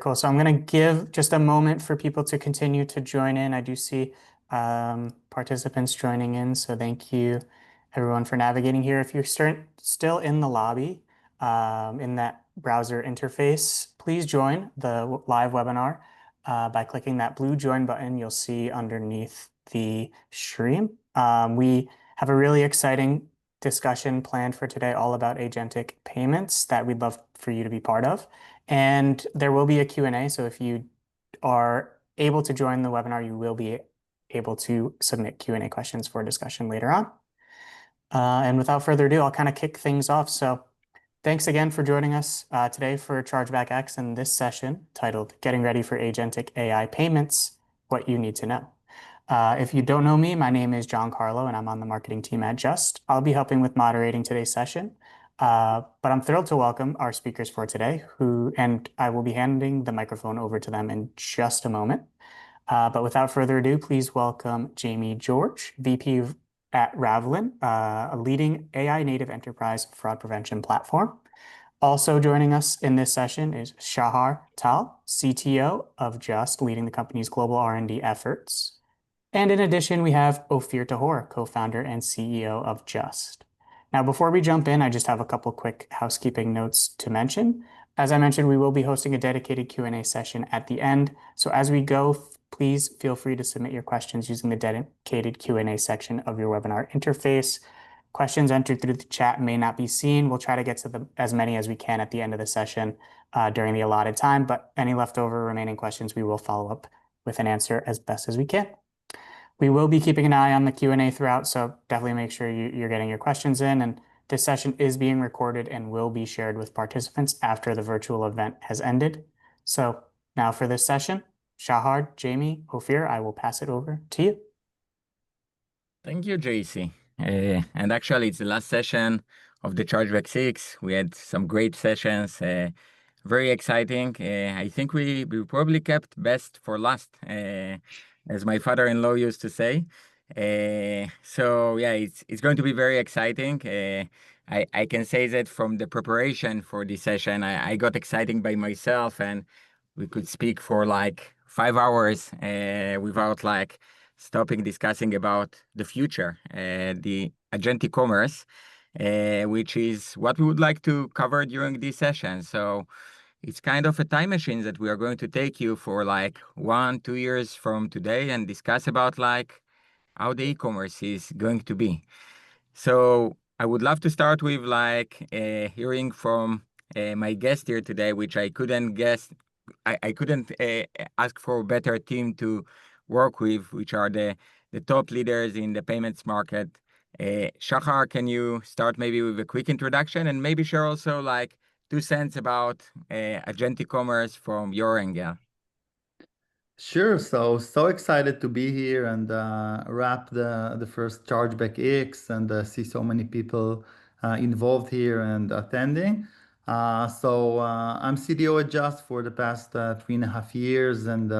Cool. So I'm going to give just a moment for people to continue to join in. I do see participants joining in, so thank you everyone for navigating here. If you're still in the lobby, in that browser interface, please join the live webinar by clicking that blue join button you'll see underneath the stream. We have a really exciting discussion planned for today all about agentic payments that we'd love for you to be part of. And there will be a Q&A, so if you are able to join the webinar, you will be able to submit Q&A questions for discussion later on. And without further ado, I'll kind of kick things off. So thanks again for joining us today for Chargeback X in this session titled Getting Ready for Agentic AI Payments, What You Need to Know. If you don't know me, my name is John Carlo, and I'm on the marketing team at Justt. I'll be helping with moderating today's session. But I'm thrilled to welcome our speakers for today, and I will be handing the microphone over to them in just a moment. But without further ado, please welcome Jamie George, VP at Ravelin, a leading AI native enterprise fraud prevention platform. Also joining us in this session is Shahar Tal, CTO of Justt, leading the company's global R&D efforts. And in addition, we have Ofir Tahor, co-founder and CEO of Justt. Now, before we jump in, I just have a couple quick housekeeping notes to mention. As I mentioned, we will be hosting a dedicated Q&A session at the end. So as we go, please feel free to submit your questions using the dedicated Q&A section of your webinar interface. Questions entered through the chat may not be seen. We'll try to get to as many as we can at the end of the session during the allotted time, but any leftover remaining questions, we will follow up with an answer as best as we can. We will be keeping an eye on the Q&A throughout, so definitely make sure you're getting your questions in. And this session is being recorded and will be shared with participants after the virtual event has ended. So now for this session, Shahar, Jamie, Ofir, I will pass it over to you. Thank you, JC. And actually, it's the last session of the Chargeback 6. We had some great sessions, very exciting. I think we probably kept best for last, as my father-in-law used to say. So yeah, it's going to be very exciting. I can say that from the preparation for this session, I got excited by myself, and we could speak for like 5 hours without like stopping discussing about the future, the agentic commerce, which is what we would like to cover during this session. So it's kind of a time machine that we are going to take you for like 1-2 years from today and discuss about like how the e-commerce is going to be. So I would love to start with like hearing from my guest here today, which I couldn't guess. I couldn't ask for a better team to work with, which are the top leaders in the payments market. Shahar, can you start maybe with a quick introduction and maybe share also like 2 cents about agentic commerce from your angle? Sure. So excited to be here and wrap the first Chargeback X and see so many people involved here and attending. I'm CDO at Justt for the past 3.5 years, and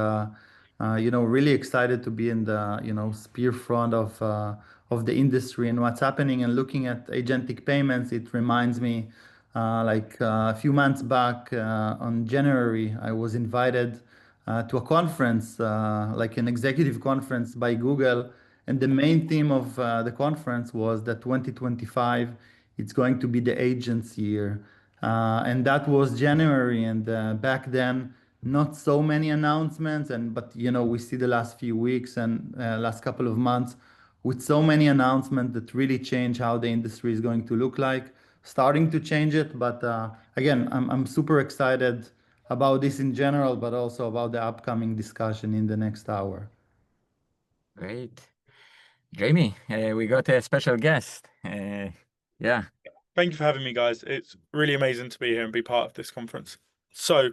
really excited to be in the spear front of the industry and what's happening. And looking at agentic payments, it reminds me like a few months back on January, I was invited to a conference, like an executive conference by Google. And the main theme of the conference was that 2025, it's going to be the agents year. And that was January. And back then, not so many announcements. But we see the last few weeks and last couple of months with so many announcements that really change how the industry is going to look like, starting to change it. But again, I'm super excited about this in general, but also about the upcoming discussion in the next hour. Great. Jamie, we got a special guest. Yeah. Thank you for having me, guys. It's really amazing to be here and be part of this conference. So,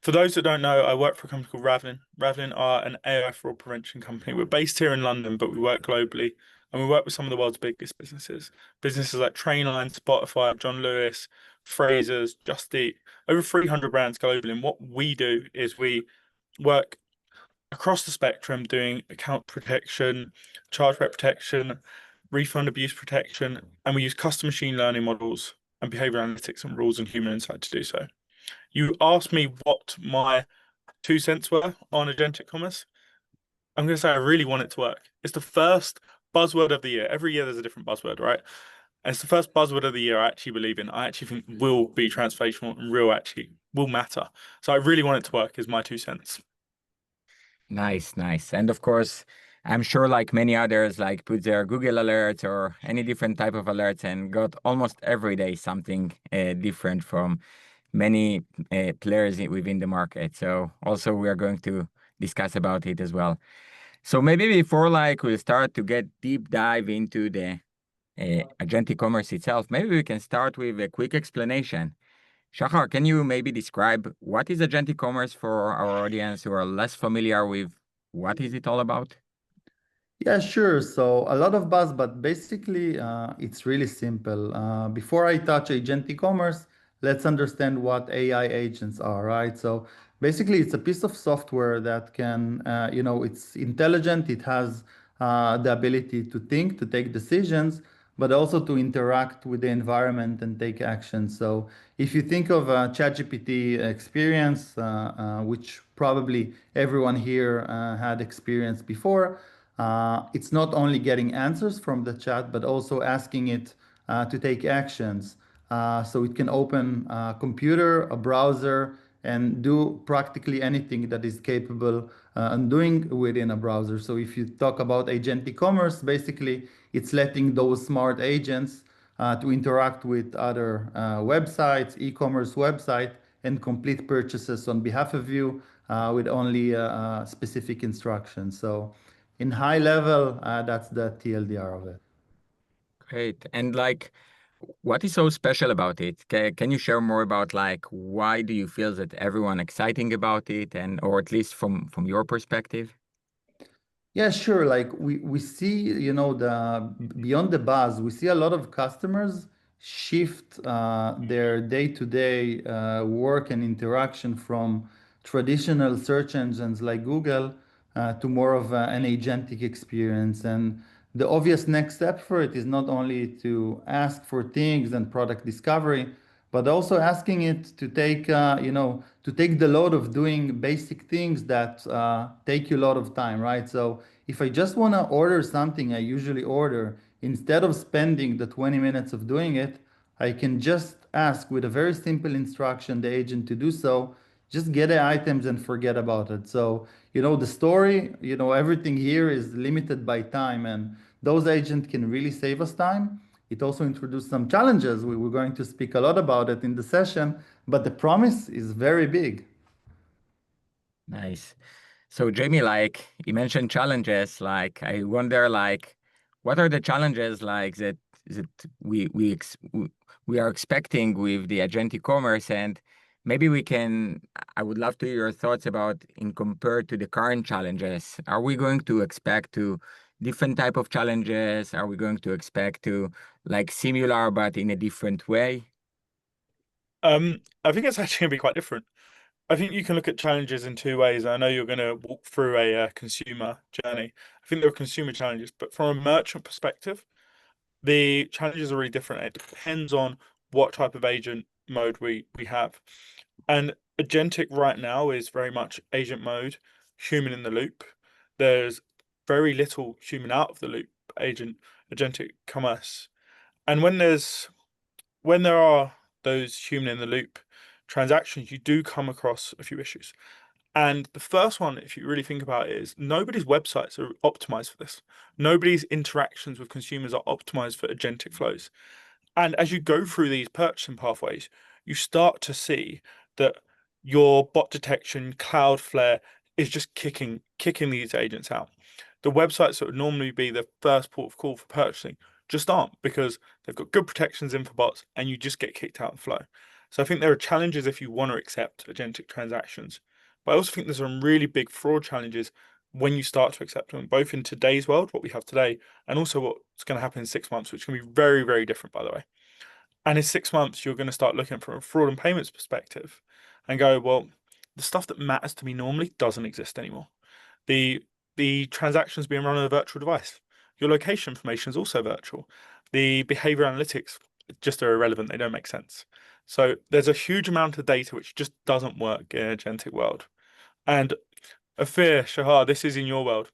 for those that don't know, I work for a company called Ravelin. Ravelin are an AI fraud prevention company. We're based here in London, but we work globally. And we work with some of the world's biggest businesses. Businesses like Trainline, Spotify, John Lewis, Frasers, Just Eat, over 300 brands globally. And what we do is we work across the spectrum doing account protection, chargeback protection, refund abuse protection, and we use custom machine learning models and behavioral analytics and rules and human insight to do so. You asked me what my 2 cents were on agentic commerce. I'm going to say I really want it to work. It's the first buzzword of the year. Every year there's a different buzzword, right? And it's the first buzzword of the year I actually believe in. I actually think will be transformational and real actually will matter. So I really want it to work is my 2 cents. Nice, nice. And of course, I'm sure like many others, like put their Google alerts or any different type of alerts and got almost every day something different from many players within the market. So also we are going to discuss about it as well. So maybe before like we start to get deep dive into the agentic commerce itself, maybe we can start with a quick explanation. Shahar, can you maybe describe what is agentic commerce for our audience who are less familiar with what is it all about? Yeah, sure. So a lot of buzz, but basically it's really simple. Before I touch agentic commerce, let's understand what AI agents are, right? So basically it's a piece of software that can, it's intelligent. It has the ability to think, to take decisions, but also to interact with the environment and take action. So if you think of a ChatGPT experience, which probably everyone here had experience before, it's not only getting answers from the chat, but also asking it to take actions. So it can open a computer, a browser, and do practically anything that is capable and doing within a browser. So if you talk about agentic commerce, basically it's letting those smart agents to interact with other websites, e-commerce website, and complete purchases on behalf of you with only specific instructions. So in high level, that's the TLDR of it. Great. And like, what is so special about it? Can you share more about like why do you feel that everyone exciting about it and or at least from your perspective? Yeah, sure. Like we see, the beyond the buzz, we see a lot of customers shift their day-to-day work and interaction from traditional search engines like Google to more of an agentic experience. And the obvious next step for it is not only to ask for things and product discovery, but also asking it to take, to take the load of doing basic things that take you a lot of time, right? So if I just want to order something I usually order, instead of spending the 20 minutes of doing it, I can just ask with a very simple instruction the agent to do so, just get the items and forget about it. So, the story, everything here is limited by time, and those agents can really save us time. It also introduced some challenges. We were going to speak a lot about it in the session, but the promise is very big. Nice. So Jamie, like you mentioned challenges, like I wonder like what are the challenges like that we are expecting with the agentic commerce and maybe I would love to hear your thoughts about in compared to the current challenges. Are we going to expect to different type of challenges? Are we going to expect to like similar but in a different way? I think it's actually going to be quite different. I think you can look at challenges in two ways. I know you're going to walk through a consumer journey. I think there are consumer challenges, but from a merchant perspective, the challenges are really different. It depends on what type of agent mode we have. And agentic right now is very much agent mode, human in the loop. There's very little human out of the loop agentic commerce. And when there are those human in the loop transactions, you do come across a few issues. And the first one, if you really think about it, is nobody's websites are optimized for this. Nobody's interactions with consumers are optimized for agentic flows. And as you go through these purchasing pathways, you start to see that your bot detection, Cloudflare, is just kicking these agents out. The websites that would normally be the first port of call for purchasing just aren't because they've got good protections in for bots and you just get kicked out of flow. So I think there are challenges if you want to accept agentic transactions. But I also think there's some really big fraud challenges when you start to accept them, both in today's world, what we have today, and also what's going to happen in 6 months, which can be very, very different, by the way. And in 6 months, you're going to start looking from a fraud and payments perspective and go, well, the stuff that matters to me normally doesn't exist anymore. The the transactions being run on a virtual device. Your location information is also virtual. The behavior analytics just are irrelevant. They don't make sense. So there's a huge amount of data which just doesn't work in an agentic world. And Ofir, Shahar, this is in your world.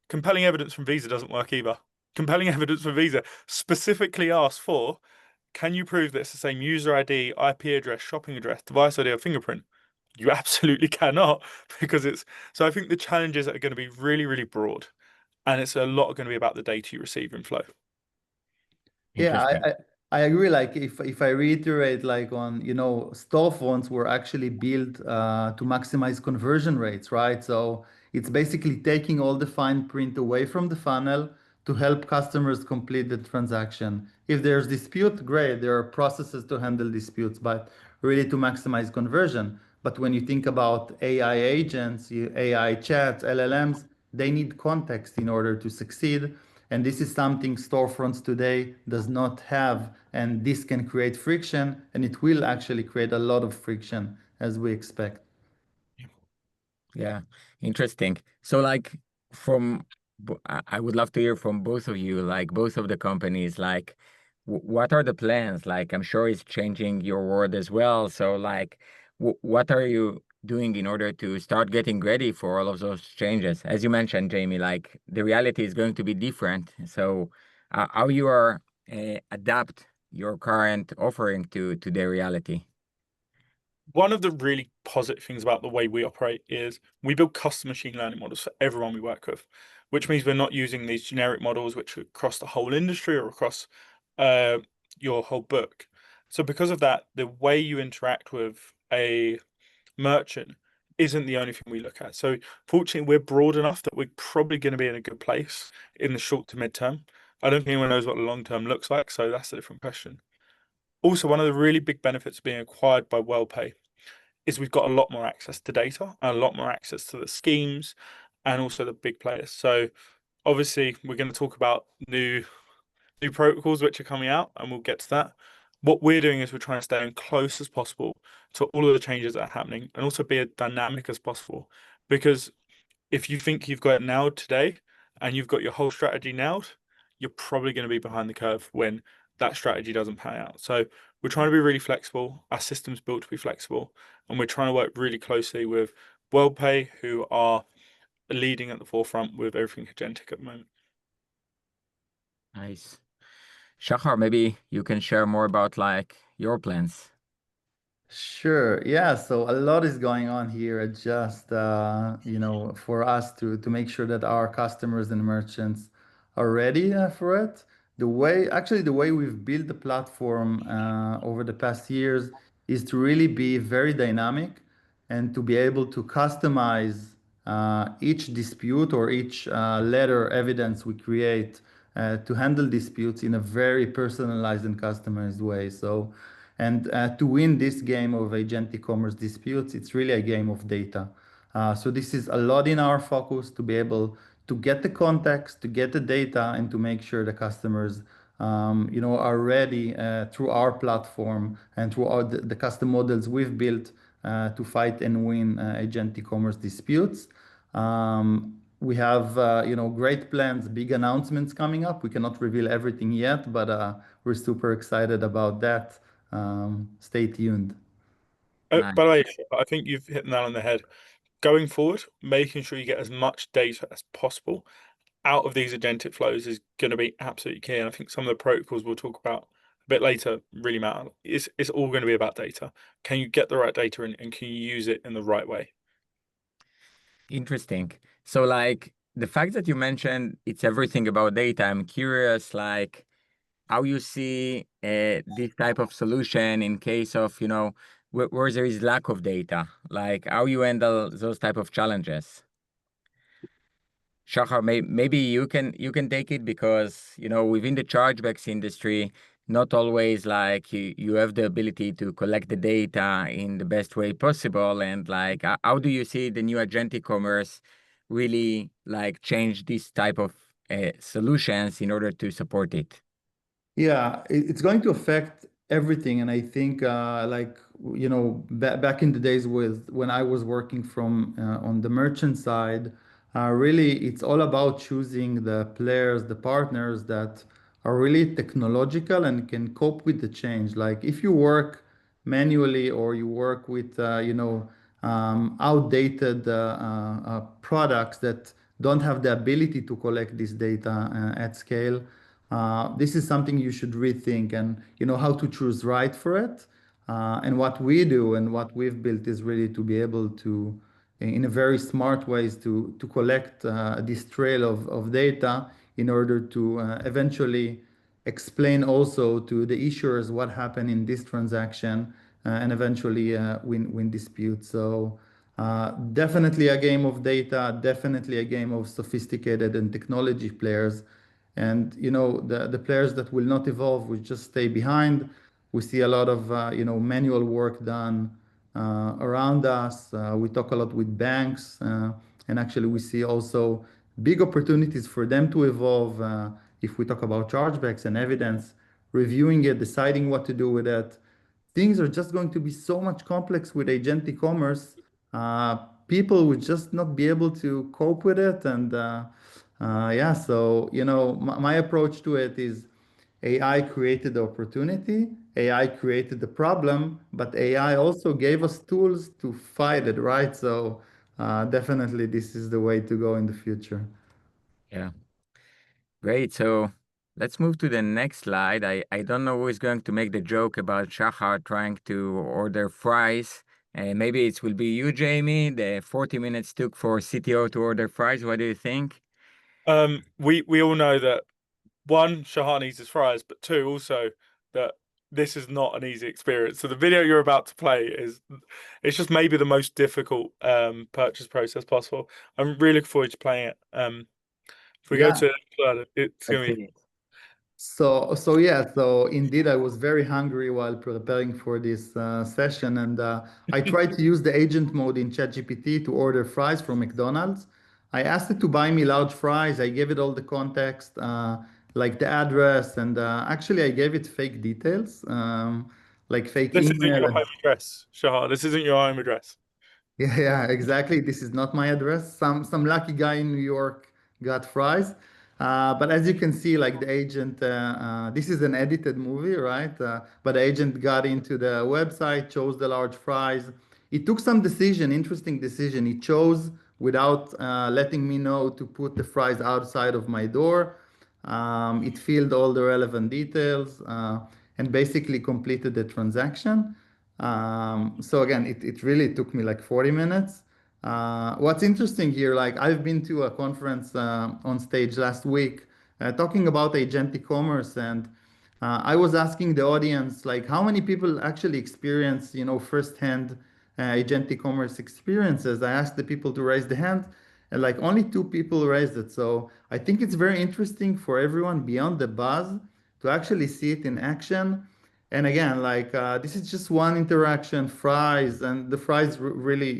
Compelling evidence from Visa doesn't work either. Compelling evidence from Visa specifically asks for, can you prove that it's the same user ID, IP address, shopping address, device ID, or fingerprint? You absolutely cannot because it's so I think the challenges are going to be really, really broad, and it's a lot going to be about the data you receive in Flow. Yeah, Interesting. I agree. Like if I reiterate, like on, storefronts were actually built to maximize conversion rates, right? So it's basically taking all the fine print away from the funnel to help customers complete the transaction. If there's dispute, great, there are processes to handle disputes, but really to maximize conversion. But when you think about AI agents, AI chats, LLMs, they need context in order to succeed. And this is something storefronts today does not have. And this can create friction, and it will actually create a lot of friction as we expect. Yeah, interesting. So like from I would love to hear from both of you, like both of the companies, like what are the plans? Like I'm sure it's changing your world as well. So like what are you doing in order to start getting ready for all of those changes? As you mentioned, Jamie, like the reality is going to be different. So how you are adapt your current offering to the reality? One of the really positive things about the way we operate is we build custom machine learning models for everyone we work with, which means we're not using these generic models which are across the whole industry or across uh, your whole book. So because of that, the way you interact with a merchant isn't the only thing we look at. So fortunately, we're broad enough that we're probably going to be in a good place in the short to mid term. I don't think anyone knows what the long term looks like, so that's a different question. Also, one of the really big benefits of being acquired by WellPay is we've got a lot more access to data and a lot more access to the schemes and also the big players. So obviously we're going to talk about new protocols which are coming out and we'll get to that. What we're doing is we're trying to stay as close as possible to all of the changes that are happening and also be as dynamic as possible. Because if you think you've got it nailed today and you've got your whole strategy nailed, you're probably going to be behind the curve when that strategy doesn't pan out. So we're trying to be really flexible. Our system's built to be flexible, and we're trying to work really closely with WorldPay, who are leading at the forefront with everything agentic at the moment. Nice. Shahar, maybe you can share more about like your plans. Sure. Yeah. So a lot is going on here at Just, for us to make sure that our customers and merchants are ready for it. The way we've built the platform over the past years is to really be very dynamic and to be able to customize each dispute or each letter evidence we create to handle disputes in a very personalized and customized way. And to win this game of agentic commerce disputes, it's really a game of data. So this is a lot in our focus to be able to get the context, to get the data, and to make sure the customers, are ready through our platform and through the custom models we've built to fight and win agentic commerce disputes. We have, great plans, big announcements coming up. We cannot reveal everything yet, but we're super excited about that. Stay tuned. By Nice. the way, I think you've hit the nail on the head. Going forward, making sure you get as much data as possible out of these agentic flows is going to be absolutely key. And I think some of the protocols we'll talk about a bit later really matter. It's all going to be about data. Can you get the right data and can you use it in the right way? Interesting. So like the fact that you mentioned it's everything about data, I'm curious like how you see this type of solution in case of, where there is lack of data, like how you handle those type of challenges. Shahar, maybe you can take it because within the chargebacks industry, not always like you have the ability to collect the data in the best way possible. And like, how do you see the new agentic commerce really like change this type of solutions in order to support it? Yeah, it's going to affect everything. And I think, back in the days with when I was working from on the merchant side, really it's all about choosing the players, the partners that are really technological and can cope with the change. Like if you work manually, or you work with outdated products that don't have the ability to collect this data at scale. This is something you should rethink, and how to choose right for it. And what we do and what we've built is really to be able to, in a very smart ways, to collect this trail of data in order to eventually explain also to the issuers what happened in this transaction, and eventually win disputes. So definitely a game of data, definitely a game of sophisticated and technology players. And the players that will not evolve will just stay behind. We see a lot of manual work done around us. We talk a lot with banks, and actually we see also big opportunities for them to evolve. If we talk about chargebacks and evidence, reviewing it, deciding what to do with it, things are just going to be so much complex with agentic commerce. Uh, People would just not be able to cope with it, and yeah. So my approach to it is AI created the opportunity, AI created the problem, but AI also gave us tools to fight it, right? So definitely this is the way to go in the future. Yeah. Great. So let's move to the next slide. I don't know who is going to make the joke about Shahar trying to order fries. Maybe it will be you, Jamie. The 40 minutes took for CTO to order fries. What do you think? We all know that one, Shahar needs his fries, but two, also that this is not an easy experience. So the video you're about to play it's just maybe the most difficult purchase process possible. I'm really looking forward to playing it. If we go Yeah. to further, it's Let's gonna be see it. So yeah, so indeed, I was very hungry while preparing for this session, and I tried to use the agent mode in ChatGPT to order fries from McDonald's. I asked it to buy me large fries. I gave it all the context, like the address, and actually, I gave it fake details, like fake this isn't email. your home address, Shahar. This isn't your home address. Yeah, yeah, exactly. This is not my address. Some lucky guy in New York got fries. But as you can see, like the agent, this is an edited movie, right? But the agent got into the website, chose the large fries. It took some decision, interesting decision. He chose without letting me know to put the fries outside of my door. It filled all the relevant details and basically completed the transaction. So again, it really took me like 40 minutes. What's interesting here, like I've been to a conference on stage last week talking about agentic commerce, and I was asking the audience like how many people actually experience, firsthand agentic commerce experiences. I asked the people to raise the hand, and like only two people raised it. So I think it's very interesting for everyone beyond the buzz to actually see it in action. And again, like this is just one interaction, fries, and the fries really,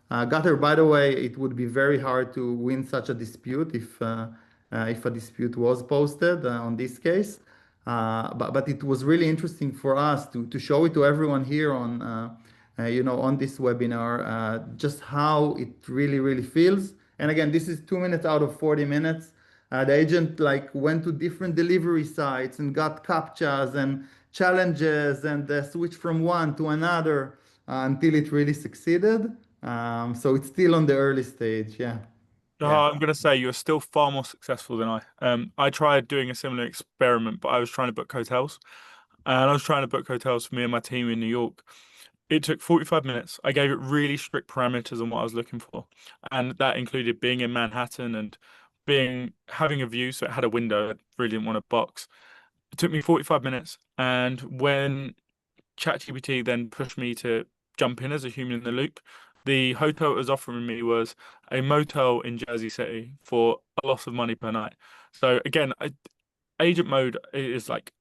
got her. By the way, it would be very hard to win such a dispute if a dispute was posted on this case. But it was really interesting for us to show it to everyone here on this webinar, just how it really feels. And again, this is 2 minutes out of 40 minutes. The agent like went to different delivery sites and got captchas and challenges and switched from one to another until it really succeeded. So it's still on the early stage. Yeah. Yeah. Shahar, I'm gonna say you're still far more successful than I. I tried doing a similar experiment, but I was trying to book hotels, and I was trying to book hotels for me and my team in New York. It took 45 minutes. I gave it really strict parameters on what I was looking for, and that included being in Manhattan and being having a view, so it had a window. I really didn't want a box. It took me 45 minutes, and when ChatGPT then pushed me to jump in as a human in the loop, the hotel it was offering me was a motel in Jersey City for a loss of money per night. So again, agent mode is like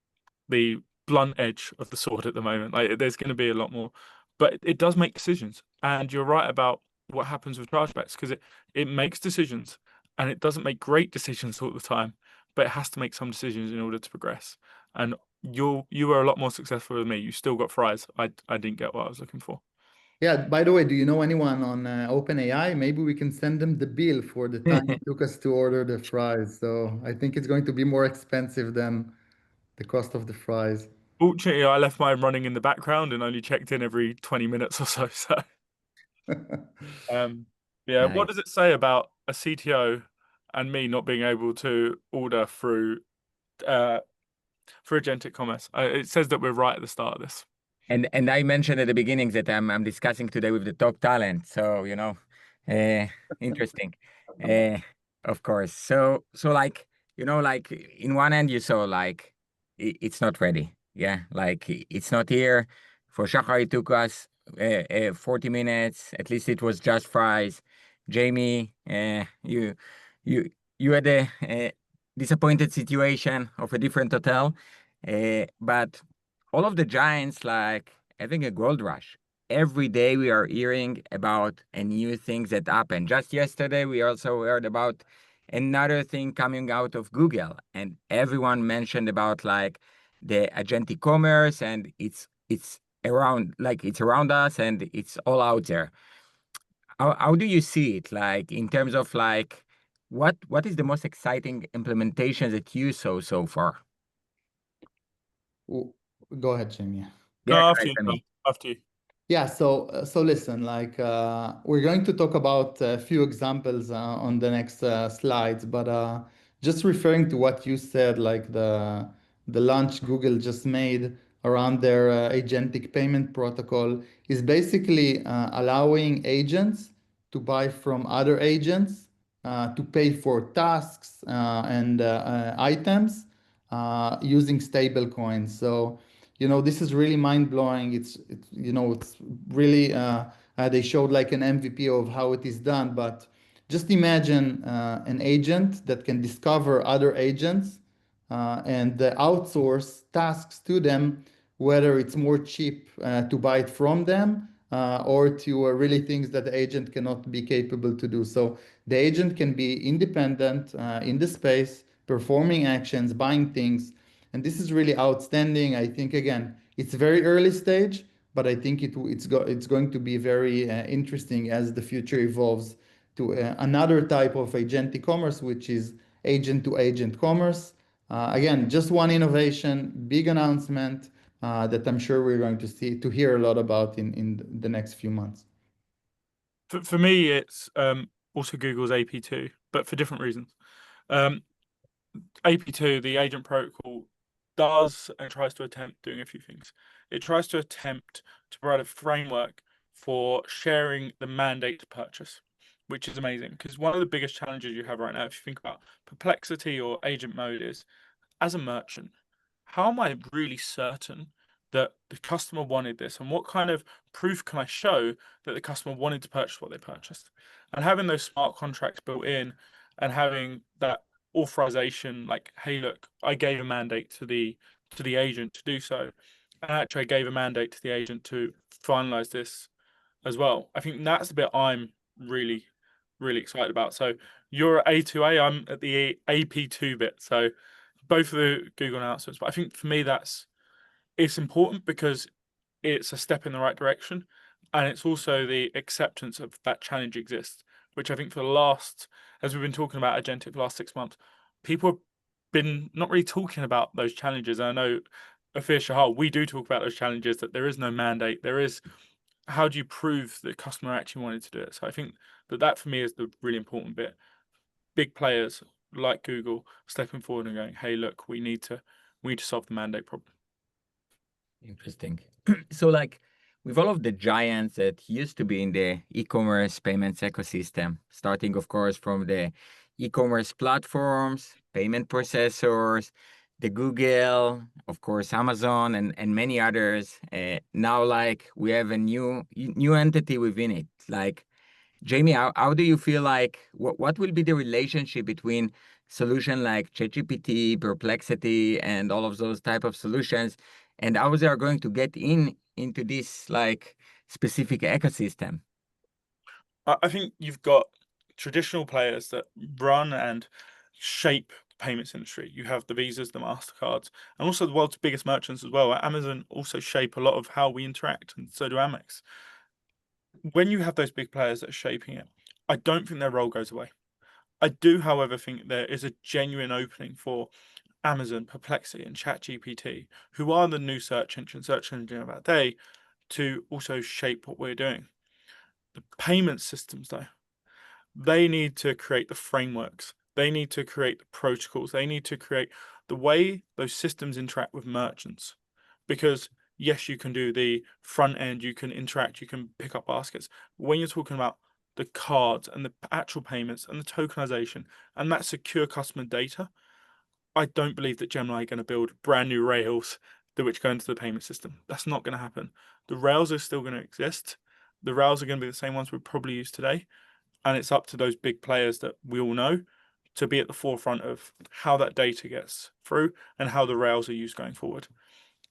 the blunt edge of the sword at the moment. Like there's going to be a lot more, but it does make decisions. And you're right about what happens with chargebacks because it makes decisions and it doesn't make great decisions all the time, but it has to make some decisions in order to progress. And you were a lot more successful than me. You still got fries. I didn't get what I was looking for. Yeah. By the way, do you know anyone on OpenAI? Maybe we can send them the bill for the time it took us to order the fries. So I think it's going to be more expensive than the cost of the fries. Fortunately, I left mine running in the background and only checked in every 20 minutes or so. So, yeah, what Nice. does it say about a CTO and me not being able to order through for agentic commerce? It says that we're right at the start of this. And I mentioned at the beginning that I'm discussing today with the top talent. So, uh, interesting. Uh, of course. So like, like in one end you saw like it's not ready. Yeah, like it's not here. For Shahar, it took us 40 minutes. At least it was just fries. Jamie, you you had a disappointed situation of a different hotel. But all of the giants like having a gold rush. Every day we are hearing about a new thing that happened. Just yesterday we also heard about another thing coming out of Google, and everyone mentioned about like the agentic commerce, and it's around like it's around us and it's all out there. How do you see it like in terms of like what is the most exciting implementation that you saw so far? Go ahead, Jamie. No, Yeah, go after ahead, you, Sammy. Yeah, so listen, like we're going to talk about a few examples on the next slides, but just referring to what you said, like the launch Google just made around their agentic payment protocol is basically allowing agents to buy from other agents to pay for tasks and items using stable coins. So this is really mind blowing. It's really they showed like an MVP of how it is done. But just imagine an agent that can discover other agents and outsource tasks to them, whether it's more cheap to buy it from them or to really things that the agent cannot be capable to do. So the agent can be independent in the space, performing actions, buying things, and this is really outstanding. I think again, it's very early stage, but I think it's going to be very interesting as the future evolves to another type of agentic commerce, which is agent to agent commerce. Again, just one innovation, big announcement that I'm sure we're going to hear a lot about in the next few months. For me, it's also Google's AP2, but for different reasons. AP2, the agent protocol, does and tries to attempt doing a few things. It tries to attempt to provide a framework for sharing the mandate to purchase, which is amazing because one of the biggest challenges you have right now, if you think about perplexity or agent mode, is as a merchant, how am I really certain that the customer wanted this? And what kind of proof can I show that the customer wanted to purchase what they purchased? And having those smart contracts built in and having that authorization, like, hey, look, I gave a mandate to the agent to do so. And actually I gave a mandate to the agent to finalize this as well. I think that's the bit I'm really, really excited about. So you're at A2A, I'm at the AP2 bit. So both of the Google announcements, but I think for me it's important because it's a step in the right direction, and it's also the acceptance of that challenge exists, which I think for the last, as we've been talking about agentic for the last 6 months, people have been not really talking about those challenges. And I know Ofir, Shahar, we do talk about those challenges, that there is no mandate. There is, how do you prove that the customer actually wanted to do it? So I think that for me is the really important bit. Big players like Google stepping forward and going, hey, look, we need to solve the mandate problem. Interesting. So, like, with all of the giants that used to be in the e-commerce payments ecosystem, starting, of course, from the e-commerce platforms, payment processors, the Google, of course, Amazon, and many others. Now, like, we have a new entity within it. Like, Jamie, how do you feel like what will be the relationship between solution like ChatGPT, Perplexity, and all of those type of solutions, and how they are going to get into this like specific ecosystem? I think you've got traditional players that run and shape the payments industry. You have the Visas, the Mastercards, and also the world's biggest merchants as well. Amazon also shape a lot of how we interact, and so do Amex. When you have those big players that are shaping it, I don't think their role goes away. I do, however, think there is a genuine opening for Amazon, Perplexity, and ChatGPT, who are the new search engine of our day, to also shape what we're doing. The payment systems, though, they need to create the frameworks. They need to create the protocols. They need to create the way those systems interact with merchants. Because yes, you can do the front end, you can interact, you can pick up baskets. When you're talking about the cards and the actual payments and the tokenization and that secure customer data, I don't believe that Gemini are going to build brand new rails which go into the payment system. That's not going to happen. The rails are still going to exist. The rails are going to be the same ones we probably use today. And it's up to those big players that we all know to be at the forefront of how that data gets through and how the rails are used going forward.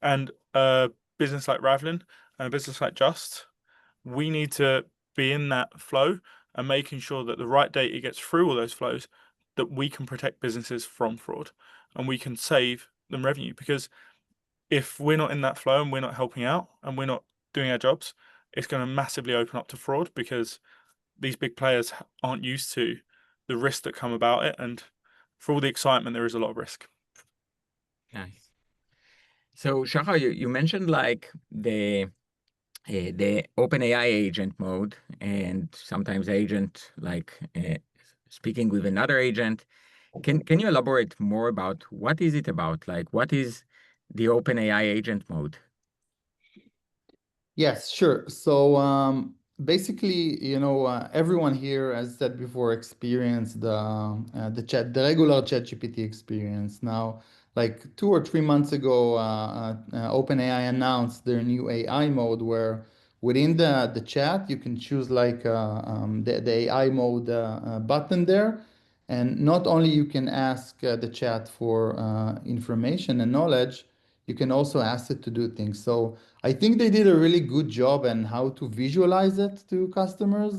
And a business like Ravelin and a business like Justt, we need to be in that flow and making sure that the right data gets through all those flows, that we can protect businesses from fraud and we can save them revenue. Because if we're not in that flow and we're not helping out and we're not doing our jobs, it's going to massively open up to fraud because these big players aren't used to the risks that come about it. And for all the excitement, there is a lot of risk. Nice. So Shahar, you mentioned like the OpenAI agent mode, and sometimes agent like speaking with another agent. Can you elaborate more about what is it about? Like, what is the OpenAI agent mode? Yes, sure. So basically, everyone here, as said before, experienced the regular ChatGPT experience. Now, like 2 or 3 months ago, OpenAI announced their new AI mode, where within the chat you can choose like the AI mode button there, and not only you can ask the chat for information and knowledge, you can also ask it to do things. So I think they did a really good job on how to visualize it to customers.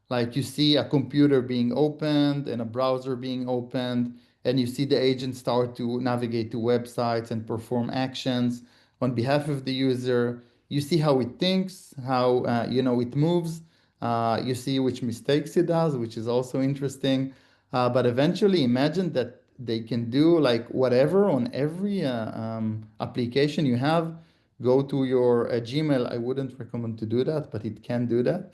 Like you see a computer being opened and a browser being opened, and you see the agent start to navigate to websites and perform actions on behalf of the user. You see how it thinks, how it moves. You see which mistakes it does, which is also interesting. But eventually, imagine that they can do like whatever on every application you have. Go to your Gmail. I wouldn't recommend to do that, but it can do that.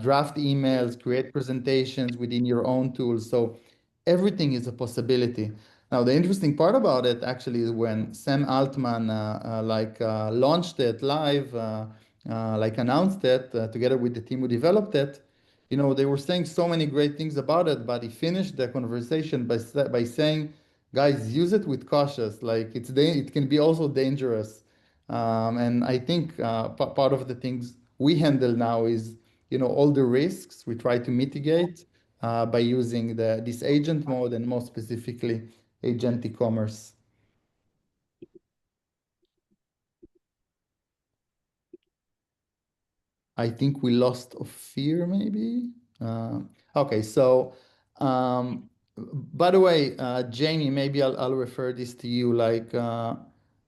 Draft emails, create presentations within your own tools. So everything is a possibility. Now, the interesting part about it actually is when Sam Altman launched it live, like announced it together with the team who developed it. They were saying so many great things about it, but he finished the conversation by saying, "Guys, use it with cautious. Like it can be also dangerous." And I think part of the things we handle now is, all the risks we try to mitigate by using this agent mode, and more specifically, agentic commerce. I think we lost Ofir, maybe. Okay, so by the way, Jamie, maybe I'll refer this to you. Like,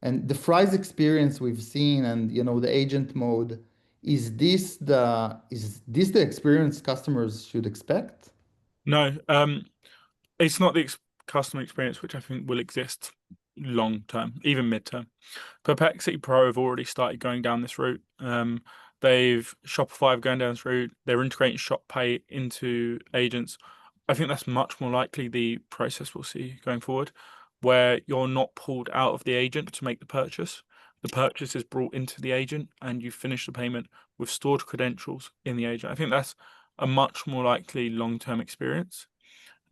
and the fries experience we've seen, and the agent mode, is this the experience customers should expect? No, it's not the customer experience which I think will exist long term, even mid term. Perplexity Pro have already started going down this route. Shopify have gone down this route. They're integrating Shop Pay into agents. I think that's much more likely the process we'll see going forward, where you're not pulled out of the agent to make the purchase. The purchase is brought into the agent and you finish the payment with stored credentials in the agent. I think that's a much more likely long-term experience.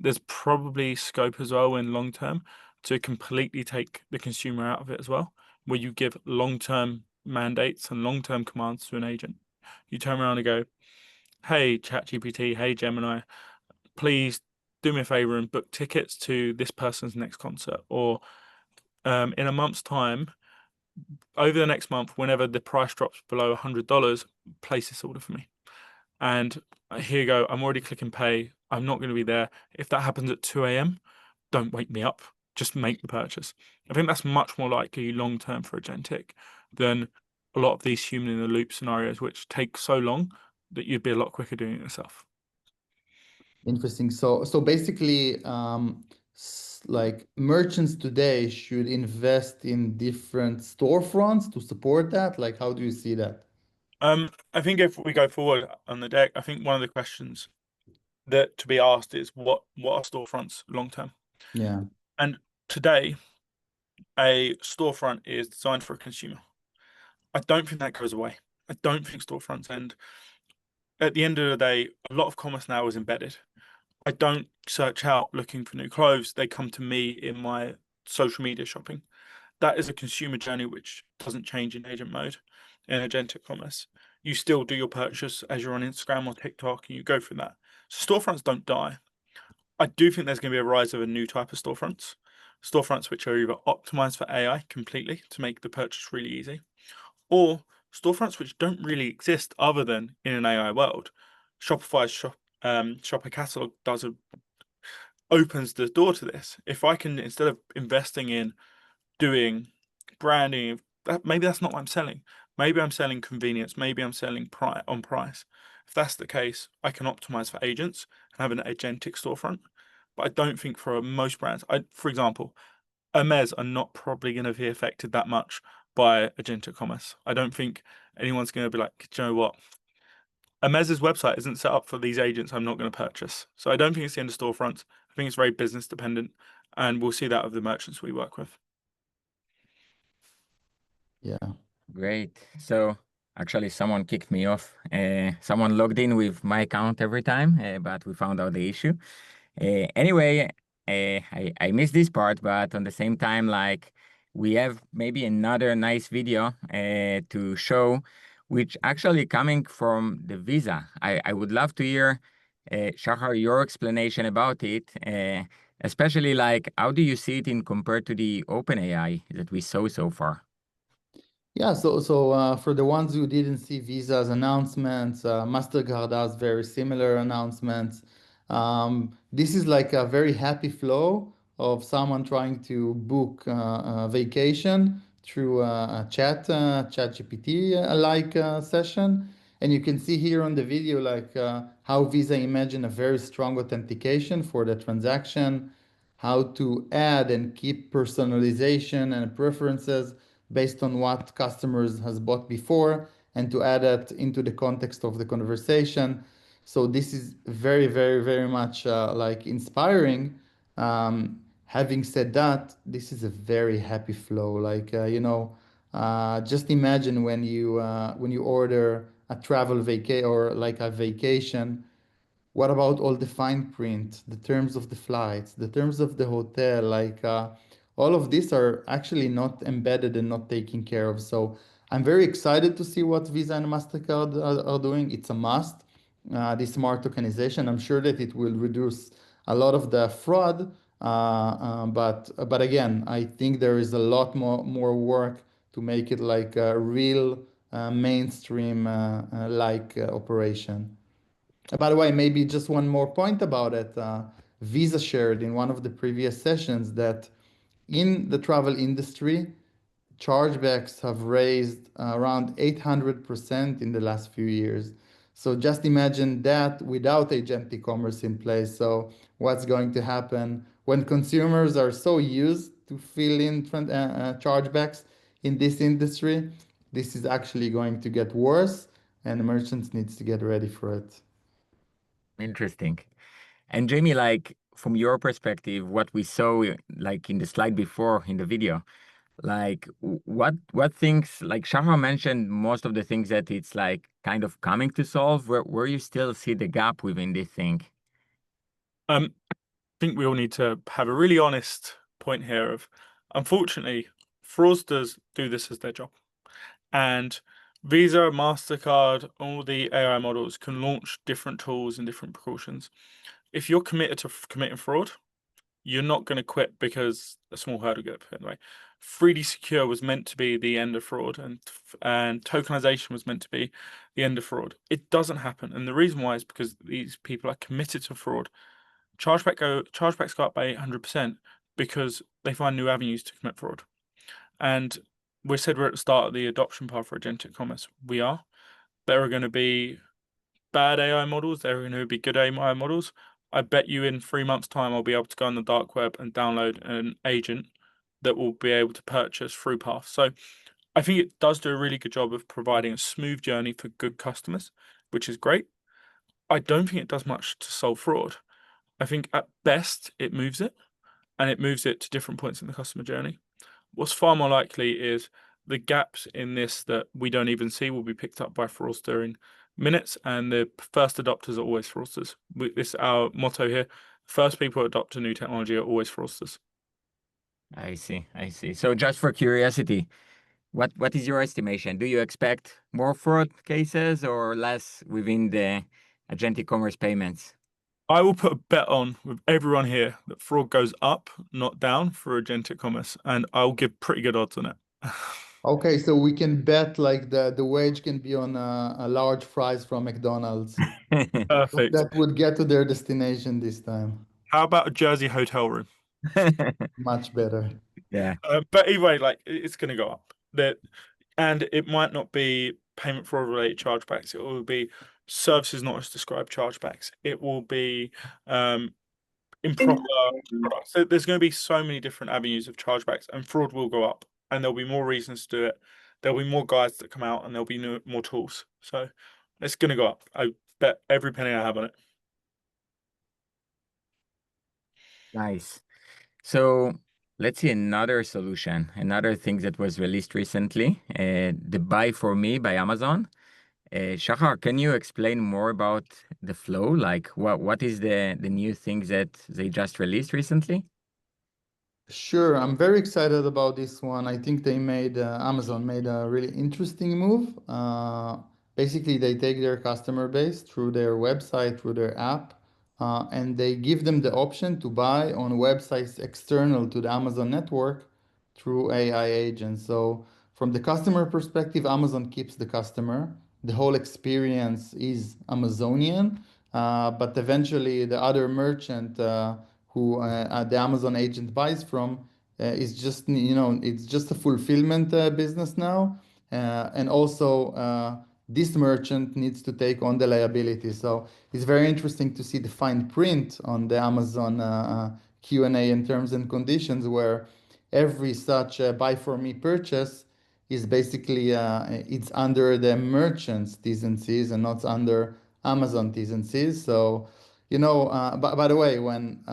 There's probably scope as well in long term to completely take the consumer out of it as well, where you give long-term mandates and long-term commands to an agent. You turn around and go, "Hey, ChatGPT, hey, Gemini, please do me a favor and book tickets to this person's next concert." Or in a month's time, over the next month, whenever the price drops below $100, place this order for me. And here you go, I'm already clicking pay. I'm not going to be there. If that happens at 2 a.m., don't wake me up. Just make the purchase. I think that's much more likely long term for agentic than a lot of these human in the loop scenarios, which take so long that you'd be a lot quicker doing it yourself. Interesting. So basically, like merchants today should invest in different storefronts to support that? Like, how do you see that? I think if we go forward on the deck, I think one of the questions that to be asked is what are storefronts long term? Yeah. And today, a storefront is designed for a consumer. I don't think that goes away. I don't think storefronts end. At the end of the day, a lot of commerce now is embedded. I don't search out looking for new clothes. They come to me in my social media shopping. That is a consumer journey which doesn't change in agent mode in agentic commerce. You still do your purchase as you're on Instagram or TikTok and you go through that. So storefronts don't die. I do think there's going to be a rise of a new type of storefronts which are either optimized for AI completely to make the purchase really easy, or storefronts which don't really exist other than in an AI world. Shopify's Shopper catalog opens the door to this. If I can, instead of investing in doing branding, maybe that's not what I'm selling. Maybe I'm selling convenience. Maybe I'm selling price. If that's the case, I can optimize for agents and have an agentic storefront. But I don't think for most brands, for example, Hermes are not probably going to be affected that much by agentic commerce. I don't think anyone's going to be like, do you know what? Hermes's website isn't set up for these agents I'm not going to purchase. So I don't think it's the end of storefronts. I think it's very business dependent, and we'll see that of the merchants we work with. Yeah. Great. So actually, someone kicked me off. Someone logged in with my account every time, but we found out the issue. Anyway, I missed this part, but on the same time, like we have maybe another nice video to show, which actually coming from the Visa. I would love to hear, Shahar, your explanation about it, especially like how do you see it in compared to the OpenAI that we saw so far? Yeah, for the ones who didn't see Visa's announcements, Mastercard has very similar announcements. This is like a very happy flow of someone trying to book a vacation through a chat GPT like session. And you can see here on the video like how Visa imagine a very strong authentication for the transaction, how to add and keep personalization and preferences based on what customers has bought before, and to add that into the context of the conversation. So this is very, very, very much like inspiring. Having said that, this is a very happy flow. Like just imagine when you order a travel vacation or like a vacation. What about all the fine print, the terms of the flights, the terms of the hotel? Like all of these are actually not embedded and not taken care of. So I'm very excited to see what Visa and MasterCard are doing. It's a must. This smart tokenization, I'm sure that it will reduce a lot of the fraud. But again, I think there is a lot more work to make it like a real mainstream like operation. By the way, maybe just one more point about it. Visa shared in one of the previous sessions that in the travel industry, chargebacks have raised around 800% in the last few years. So just imagine that without agentic commerce in place. So what's going to happen when consumers are so used to fill in chargebacks in this industry? This is actually going to get worse, and merchants needs to get ready for it. Interesting. And Jamie, like from your perspective, what we saw like in the slide before in the video, like what things like Shahar mentioned most of the things that it's like kind of coming to solve, where you still see the gap within this thing. I think we all need to have a really honest point here of, unfortunately, fraudsters do this as their job. And Visa, MasterCard, all the AI models can launch different tools and different precautions. If you're committed to committing fraud, you're not going to quit because a small hurdle gets put in the way. 3D Secure was meant to be the end of fraud, and tokenization was meant to be the end of fraud. It doesn't happen, and the reason why is because these people are committed to fraud. Chargebacks go up by 800% because they find new avenues to commit fraud. And we said we're at the start of the adoption path for agentic commerce. We are. There are going to be bad AI models. There are going to be good AI models. I bet you in 3 months' time I'll be able to go on the dark web and download an agent that will be able to purchase through Path. So I think it does do a really good job of providing a smooth journey for good customers, which is great. I don't think it does much to solve fraud. I think at best it moves it, and it moves it to different points in the customer journey. What's far more likely is the gaps in this that we don't even see will be picked up by fraudster in minutes, and the first adopters are always fraudsters. This is our motto here. First people who adopt a new technology are always fraudsters. I see. So just for curiosity, what is your estimation? Do you expect more fraud cases or less within the agentic commerce payments? I will put a bet on with everyone here that fraud goes up, not down, for agentic commerce, and I'll give pretty good odds on it. Okay, so we can bet like the wage can be on a large fries from McDonald's. Perfect. That would get to their destination this time. How about a Jersey hotel room? Much better. Yeah. But anyway, like it's going to go up. And it might not be payment fraud related chargebacks. It will be services not as described chargebacks. It will be improper products. So there's going to be so many different avenues of chargebacks, and fraud will go up. And there'll be more reasons to do it. There'll be more guides that come out, and there'll be more tools. So it's going to go up. I bet every penny I have on it. Nice. So let's see another solution, another thing that was released recently, the Buy for Me by Amazon. Shahar, can you explain more about the flow? Like what is the new thing that they just released recently? Sure, I'm very excited about this one. I think Amazon made a really interesting move. Basically, they take their customer base through their website, through their app, and they give them the option to buy on websites external to the Amazon network through AI agents. So, from the customer perspective, Amazon keeps the customer. The whole experience is Amazonian, but eventually the other merchant who the Amazon agent buys from is just, it's just a fulfillment business now. And also, this merchant needs to take on the liability. So it's very interesting to see the fine print on the Amazon Q&A and terms and conditions, where every such buy for me purchase is basically it's under the merchant's T's and C's and not under Amazon T's and C's. So by the way, when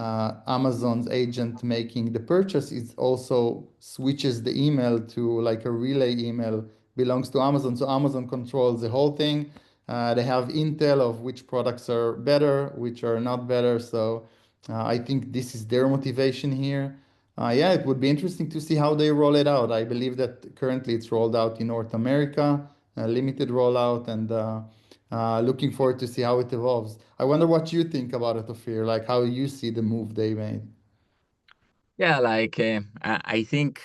Amazon's agent making the purchase, it also switches the email to like a relay email belongs to Amazon. So Amazon controls the whole thing. They have intel of which products are better, which are not better. So I think this is their motivation here. Yeah, it would be interesting to see how they roll it out. I believe that currently it's rolled out in North America, a limited rollout, and looking forward to see how it evolves. I wonder what you think about it, Ofir, like how you see the move they made. Yeah, like I think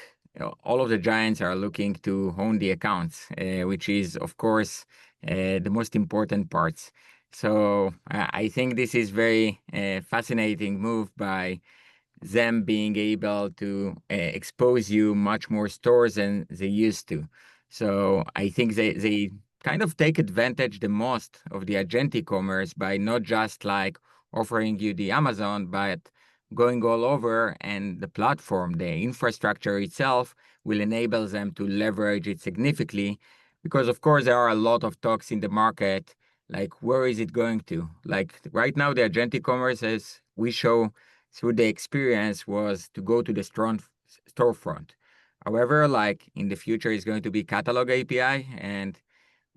all of the giants are looking to own the accounts, which is, of course, the most important parts. So I think this is very fascinating move by them being able to expose you much more stores than they used to. So I think they kind of take advantage the most of the agentic commerce by not just like offering you the Amazon, but going all over, and the platform, the infrastructure itself will enable them to leverage it significantly, because of course there are a lot of talks in the market, like where is it going to? Like right now, the agentic commerce, as we show through the experience, was to go to the strong storefront. However, like in the future is going to be catalog API, and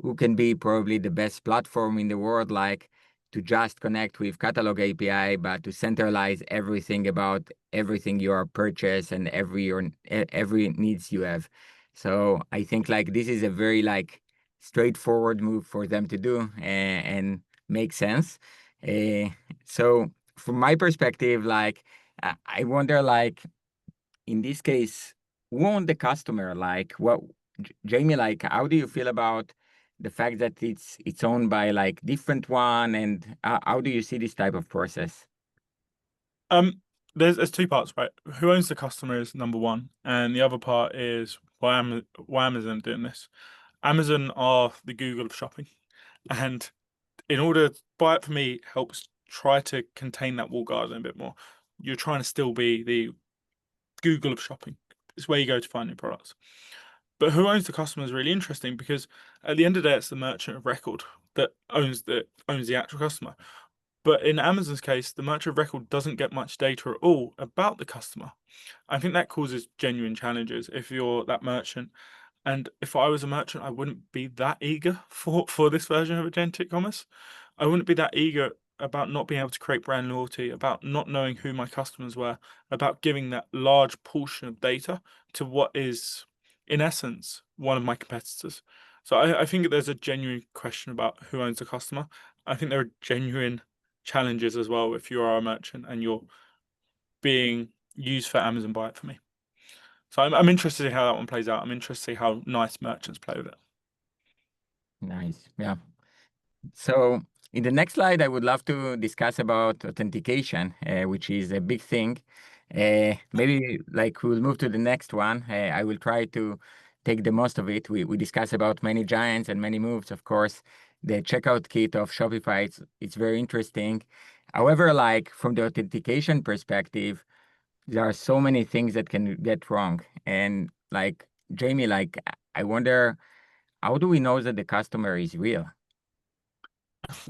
who can be probably the best platform in the world, like to just connect with catalog API, but to centralize everything about everything you are purchased and every needs you have. So I think like this is a very like straightforward move for them to do and make sense. So from my perspective, like I wonder, like in this case, who owned the customer? Like what, Jamie? Like how do you feel about the fact that it's owned by like different one, and how do you see this type of process? There's two parts, right? Who owns the customer is number one, and the other part is why Amazon doing this. Amazon are the Google of shopping, and in order Buy It For Me helps try to contain that walled garden a bit more. You're trying to still be the Google of shopping. It's where you go to find new products. But who owns the customer is really interesting, because at the end of the day, it's the merchant of record that owns the actual customer. But in Amazon's case, the merchant of record doesn't get much data at all about the customer. I think that causes genuine challenges if you're that merchant. And if I was a merchant, I wouldn't be that eager for this version of agentic commerce. I wouldn't be that eager about not being able to create brand loyalty, about not knowing who my customers were, about giving that large portion of data to what is, in essence, one of my competitors. So I think that there's a genuine question about who owns the customer. I think there are genuine challenges as well if you are a merchant and you're being used for Amazon Buy It For Me. So I'm interested to see how that one plays out. I'm interested to see how nice merchants play with it. Nice. Yeah. So in the next slide, I would love to discuss about authentication, which is a big thing. Maybe like we'll move to the next one. I will try to take the most of it. We discuss about many giants and many moves, of course. The checkout kit of Shopify, it's very interesting. However, like from the authentication perspective, there are so many things that can get wrong. And like Jamie, like I wonder, how do we know that the customer is real?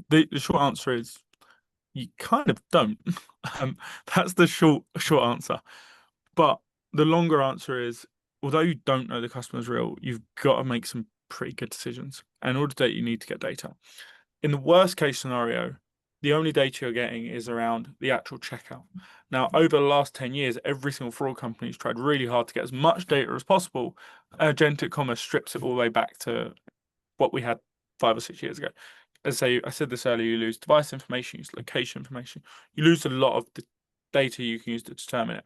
The short answer is you kind of don't. That's the short answer. But the longer answer is, although you don't know the customer's real, you've got to make some pretty good decisions. And in order to do that, you need to get data. In the worst case scenario, the only data you're getting is around the actual checkout. Now, over the last 10 years, every single fraud company has tried really hard to get as much data as possible. Agentic commerce strips it all the way back to what we had 5 or 6 years ago. As I said this earlier, you lose device information, you lose location information, you lose a lot of the data you can use to determine it.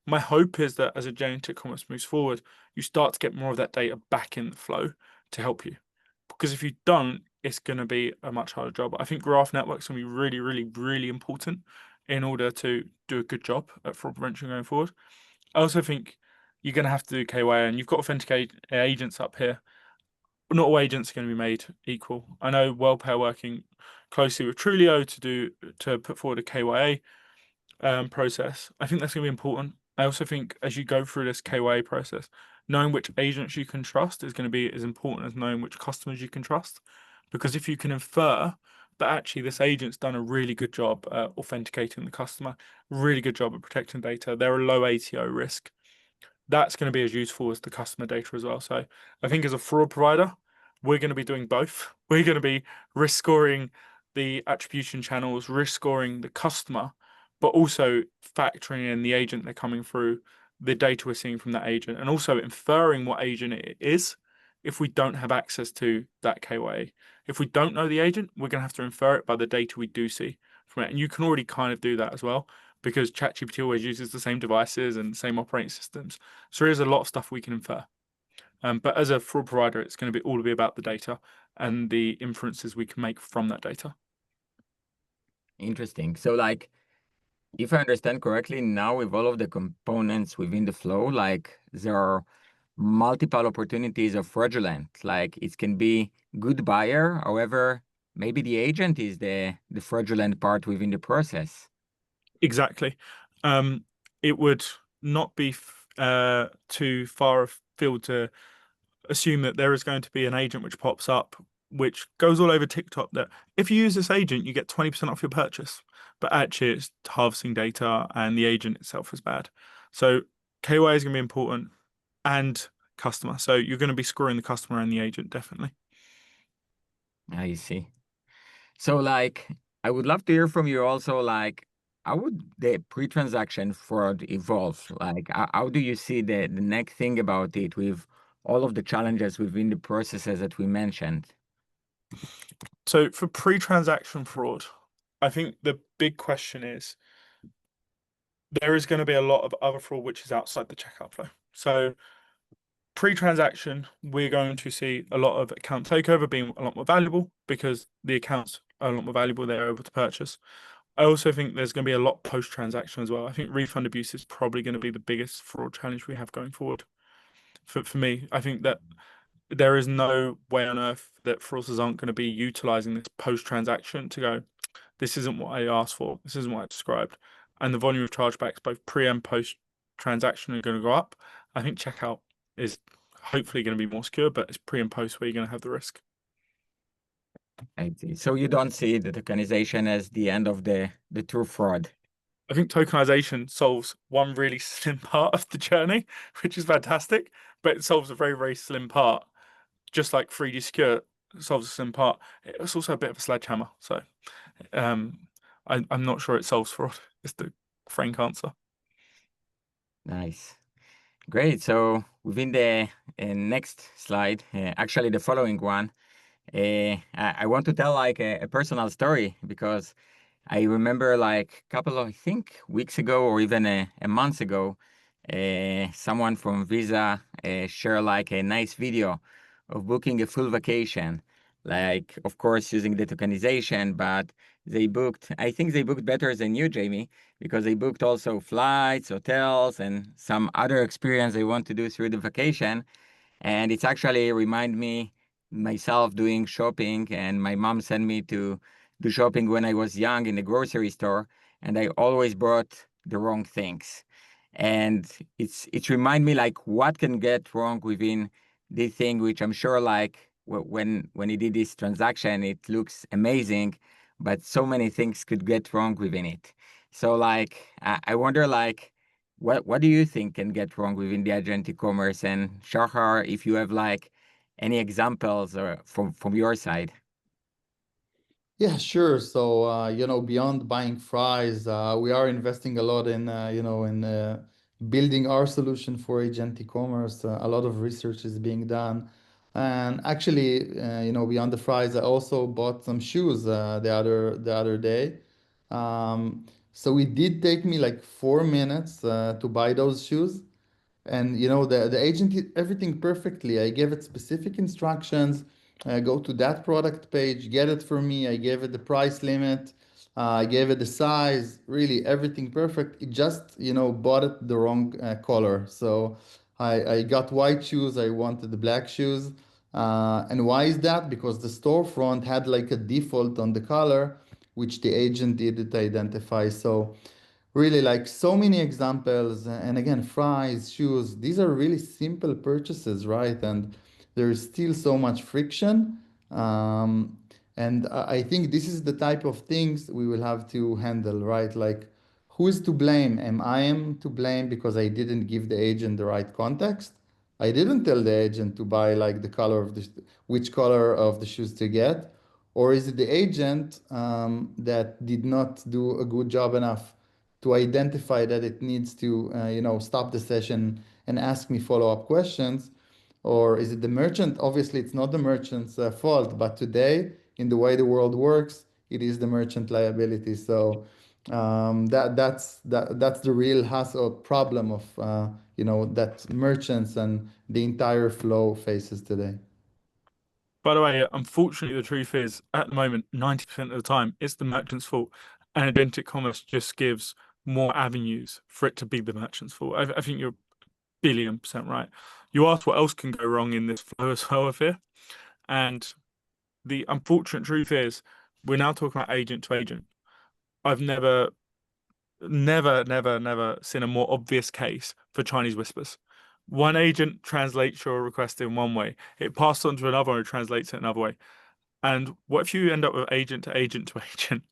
My hope is that as agentic commerce moves forward, you start to get more of that data back in the flow to help you. Because if you don't, it's going to be a much harder job. I think graph networks going to be really, really, really important in order to do a good job at fraud prevention going forward. I also think you're going to have to do KYA, and you've got authenticate agents up here. Not all agents are going to be made equal. I know WorldPay are working closely with Trulio to put forward a KYA process. I think that's going to be important. I also think as you go through this KYA process, knowing which agents you can trust is going to be as important as knowing which customers you can trust. Because if you can infer that actually this agent's done a really good job at authenticating the customer, really good job at protecting data, they're a low ATO risk, that's going to be as useful as the customer data as well. So I think as a fraud provider, we're going to be doing both. We're going to be risk scoring the attribution channels, risk scoring the customer, but also factoring in the agent they're coming through, the data we're seeing from that agent, and also inferring what agent it is if we don't have access to that KYA. If we don't know the agent, we're going to have to infer it by the data we do see from it. And you can already kind of do that as well, because ChatGPT always uses the same devices and same operating systems. So there is a lot of stuff we can infer. But as a fraud provider, it's going to be all about the data and the inferences we can make from that data. Interesting. So like, if I understand correctly, now with all of the components within the flow, like there are multiple opportunities of fraudulent. Like it can be good buyer, however, maybe the agent is the fraudulent part within the process. Exactly. It would not be too far afield to assume that there is going to be an agent which pops up, which goes all over TikTok, that if you use this agent, you get 20% off your purchase. But actually, it's harvesting data and the agent itself is bad. So KYA is going to be important, and customer. So you're going to be scoring the customer and the agent, definitely. I see. So like, I would love to hear from you also, like, how would the pre-transaction fraud evolve? Like, how do you see the next thing about it with all of the challenges within the processes that we mentioned? So for pre-transaction fraud, I think the big question is there is going to be a lot of other fraud which is outside the checkout flow. So pre-transaction, we're going to see a lot of account takeover being a lot more valuable because the accounts are a lot more valuable, they're able to purchase. I also think there's going to be a lot post-transaction as well. I think refund abuse is probably going to be the biggest fraud challenge we have going forward. For me, I think that there is no way on earth that fraudsters aren't going to be utilizing this post-transaction to go, this isn't what I asked for. This isn't what I described. And the volume of chargebacks, both pre and post transaction, are going to go up. I think checkout is hopefully going to be more secure, but it's pre and post where you're going to have the risk. I see. So you don't see the tokenization as the end of the true fraud. I think tokenization solves one really slim part of the journey, which is fantastic, but it solves a very, very slim part. Just like 3D Secure solves a slim part, it's also a bit of a sledgehammer. So I'm not sure it solves fraud, is the frank answer. Nice. Great. So within the next slide, actually the following one, I want to tell like a personal story, because I remember like a couple of, I think, weeks ago or even a month ago, someone from Visa shared like a nice video of booking a full vacation, like of course using the tokenization, but I think they booked better than you, Jamie, because they booked also flights, hotels, and some other experience they want to do through the vacation. And it's actually remind me myself doing shopping, and my mom sent me to do shopping when I was young in the grocery store, and I always bought the wrong things. And it's remind me like what can get wrong within this thing, which I'm sure like when he did this transaction, it looks amazing, but so many things could get wrong within it. So like I wonder like what do you think can get wrong within the agentic commerce? And Shahar, if you have like any examples or from your side. Yeah, sure. So, beyond buying fries, we are investing a lot in, building our solution for agentic commerce. A lot of research is being done. And actually, beyond the fries, I also bought some shoes the other day. So it did take me like 4 minutes to buy those shoes. And the agent did everything perfectly. I gave it specific instructions. Go to that product page, get it for me. I gave it the price limit. I gave it the size. Really, everything perfect. It just bought it the wrong color. So I got white shoes. I wanted the black shoes. And why is that? Because the storefront had like a default on the color, which the agent didn't identify. So really, like, so many examples. And again, fries, shoes, these are really simple purchases, right? And there's still so much friction. And I think this is the type of things we will have to handle, right? Like, who is to blame? Am to blame because I didn't give the agent the right context? I didn't tell the agent to buy like the color of which color of the shoes to get. Or is it the agent that did not do a good job enough to identify that it needs to, stop the session and ask me follow-up questions? Or is it the merchant? Obviously, it's not the merchant's fault, but today, in the way the world works, it is the merchant liability. So that's the real hassle problem of that merchants and the entire flow faces today. By the way, unfortunately, the truth is, at the moment, 90% of the time, it's the merchant's fault. And agentic commerce just gives more avenues for it to be the merchant's fault. I think you're billion% right. You asked what else can go wrong in this flow as well, Ofir. And the unfortunate truth is, we're now talking about agent to agent. I've never seen a more obvious case for Chinese whispers. One agent translates your request in one way, it passes on to another and translates it another way. And what if you end up with agent to agent to agent?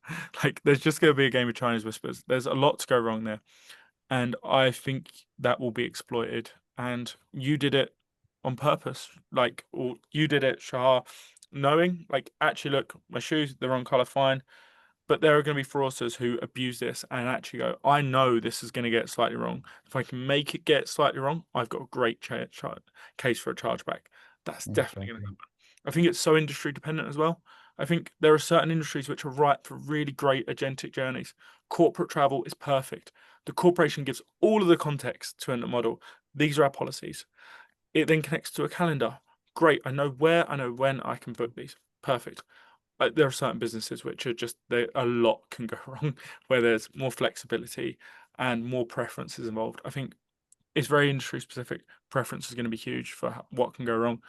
Like, there's just going to be a game of Chinese whispers. There's a lot to go wrong there. And I think that will be exploited. And you did it on purpose. Like, or you did it, Shahar, knowing, like, actually, look, my shoes, the wrong color, fine. But there are going to be fraudsters who abuse this and actually go, I know this is going to get slightly wrong. If I can make it get slightly wrong, I've got a great case for a chargeback. That's definitely going to happen. I think it's so industry dependent as well. I think there are certain industries which are ripe for really great agentic journeys. Corporate travel is perfect. The corporation gives all of the context to a model. These are our policies. It then connects to a calendar. Great. I know where, I know when I can book these. Perfect. There are certain businesses which are just a lot can go wrong, where there's more flexibility and more preferences involved. I think it's very industry specific. Preference is going to be huge for what can go wrong,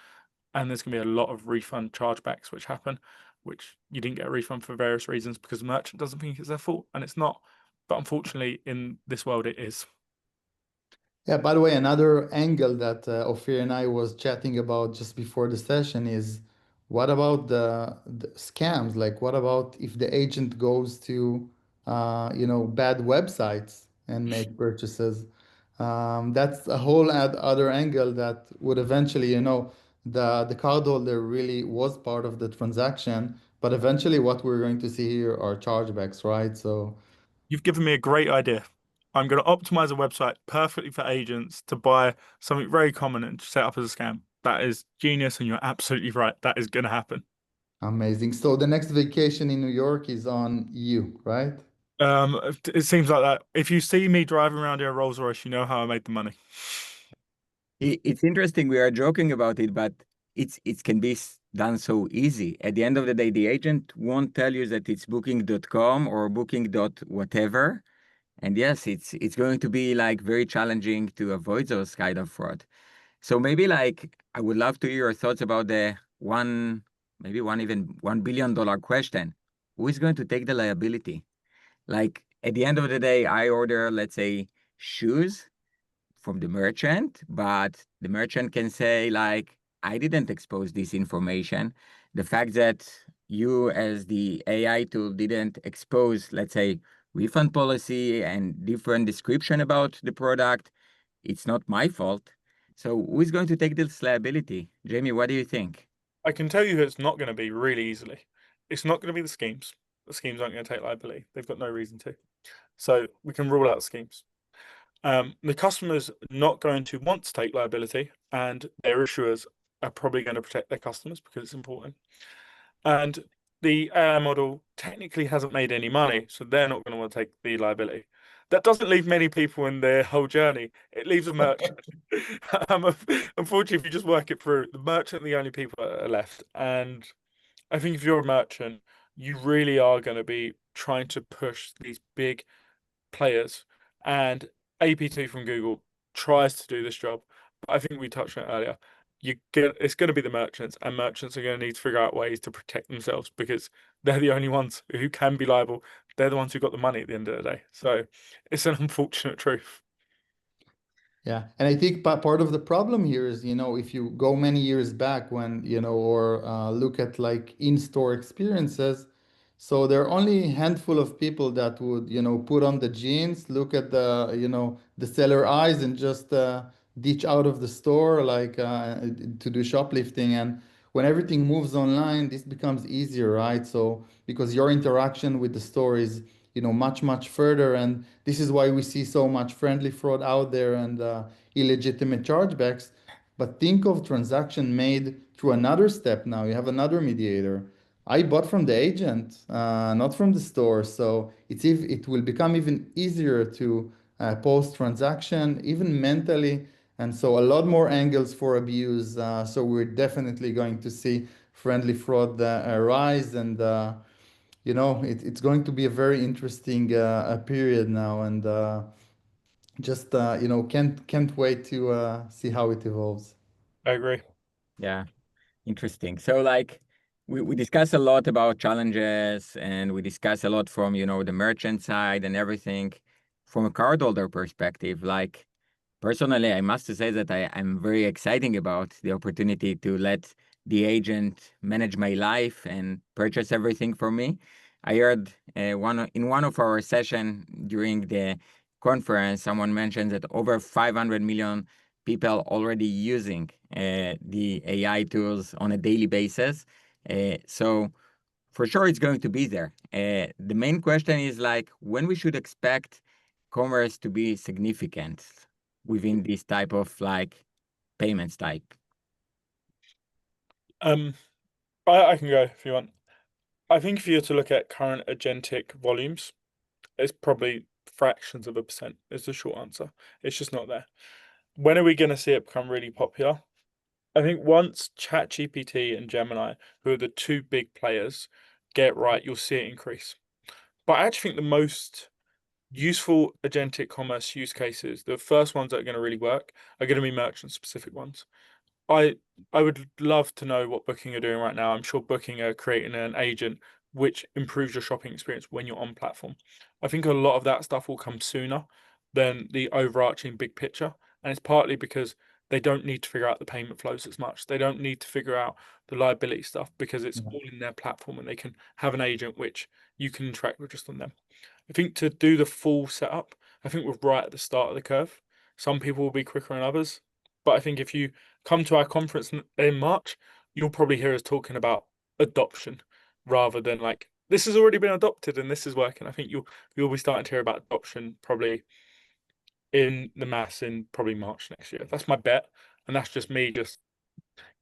and there's going to be a lot of refund chargebacks which happen. which you didn't get a refund for various reasons because the merchant doesn't think it's their fault, and it's not. But unfortunately, in this world, it is. Yeah, by the way, another angle that Ofir and I was chatting about just before the session is what about the scams? Like, what about if the agent goes to, bad websites and make purchases? That's a whole other angle that would eventually, the cardholder really was part of the transaction, but eventually what we're going to see here are chargebacks, right? So You've given me a great idea. I'm going to optimize a website perfectly for agents to buy something very common and set up as a scam. That is genius, and you're absolutely right. That is going to happen. amazing. So the next vacation in New York is on you, right? It seems like that. If you see me driving around in a Rolls Royce, you know how I made the money. It's interesting. We are joking about it, but it can be done so easy. At the end of the day, the agent won't tell you that it's booking.com or booking dot whatever. And yes, it's going to be like very challenging to avoid those kind of fraud. So maybe like I would love to hear your thoughts about the maybe even $1 billion question. Who is going to take the liability? Like at the end of the day, I order, let's say, shoes from the merchant, but the merchant can say like, I didn't expose this information. The fact that you as the AI tool didn't expose, let's say, refund policy and different description about the product, it's not my fault. So who is going to take this liability? Jamie, what do you think? I can tell you who it's not going to be really easily. It's not going to be the schemes. The schemes aren't going to take liability. They've got no reason to. So we can rule out schemes. The customer's not going to want to take liability, and their issuers are probably going to protect their customers because it's important. And the AI model technically hasn't made any money, so they're not going to want to take the liability. That doesn't leave many people in their whole journey. It leaves a merchant. Unfortunately, if you just work it through, the merchant are the only people that are left. And I think if you're a merchant, you really are going to be trying to push these big players. And APT from Google tries to do this job. But I think we touched on it earlier. It's going to be the merchants, and merchants are going to need to figure out ways to protect themselves because they're the only ones who can be liable. They're the ones who got the money at the end of the day. So it's an unfortunate truth. Yeah, and I think part of the problem here is, if you go many years back when, or look at like in-store experiences, so there are only a handful of people that would, put on the jeans, look at the, the seller eyes and just ditch out of the store like to do shoplifting. And when everything moves online, this becomes easier, right? So because your interaction with the store is, much, much further. And this is why we see so much friendly fraud out there and illegitimate chargebacks. But think of transaction made through another step now. You have another mediator. I bought from the agent, not from the store. So it will become even easier to post transaction, even mentally. And so a lot more angles for abuse. So we're definitely going to see friendly fraud rise and it's going to be a very interesting period now, and just can't wait to see how it evolves. I agree. Yeah. Interesting. So like we discuss a lot about challenges and we discuss a lot from, the merchant side and everything from a cardholder perspective. Like personally, I must say that I'm very excited about the opportunity to let the agent manage my life and purchase everything for me. I heard in one of our session during the conference, someone mentioned that over 500 million people already using the AI tools on a daily basis. So for sure, it's going to be there. The main question is like when we should expect commerce to be significant within this type of like payments type. Um, I can go if you want. I think if you were to look at current agentic volumes, it's probably fractions of a percent is the short answer. It's just not there. When are we going to see it become really popular? I think once ChatGPT and Gemini, who are the two big players, get right, you'll see it increase. But I actually think the most useful agentic commerce use cases, the first ones that are going to really work, are going to be merchant specific ones. I I would love to know what Booking are doing right now. I'm sure Booking are creating an agent which improves your shopping experience when you're on platform. I think a lot of that stuff will come sooner than the overarching big picture, and it's partly because they don't need to figure out the payment flows as much. They don't need to figure out the liability stuff because it's all in their platform and they can have an agent which you can interact with just on them. I think to do the full setup, I think we're right at the start of the curve. Some people will be quicker than others, but I think if you come to our conference in March, you'll probably hear us talking about adoption rather than like this has already been adopted and this is working. I think you'll be starting to hear about adoption probably in the mass in probably March next year. That's my bet, and that's just me just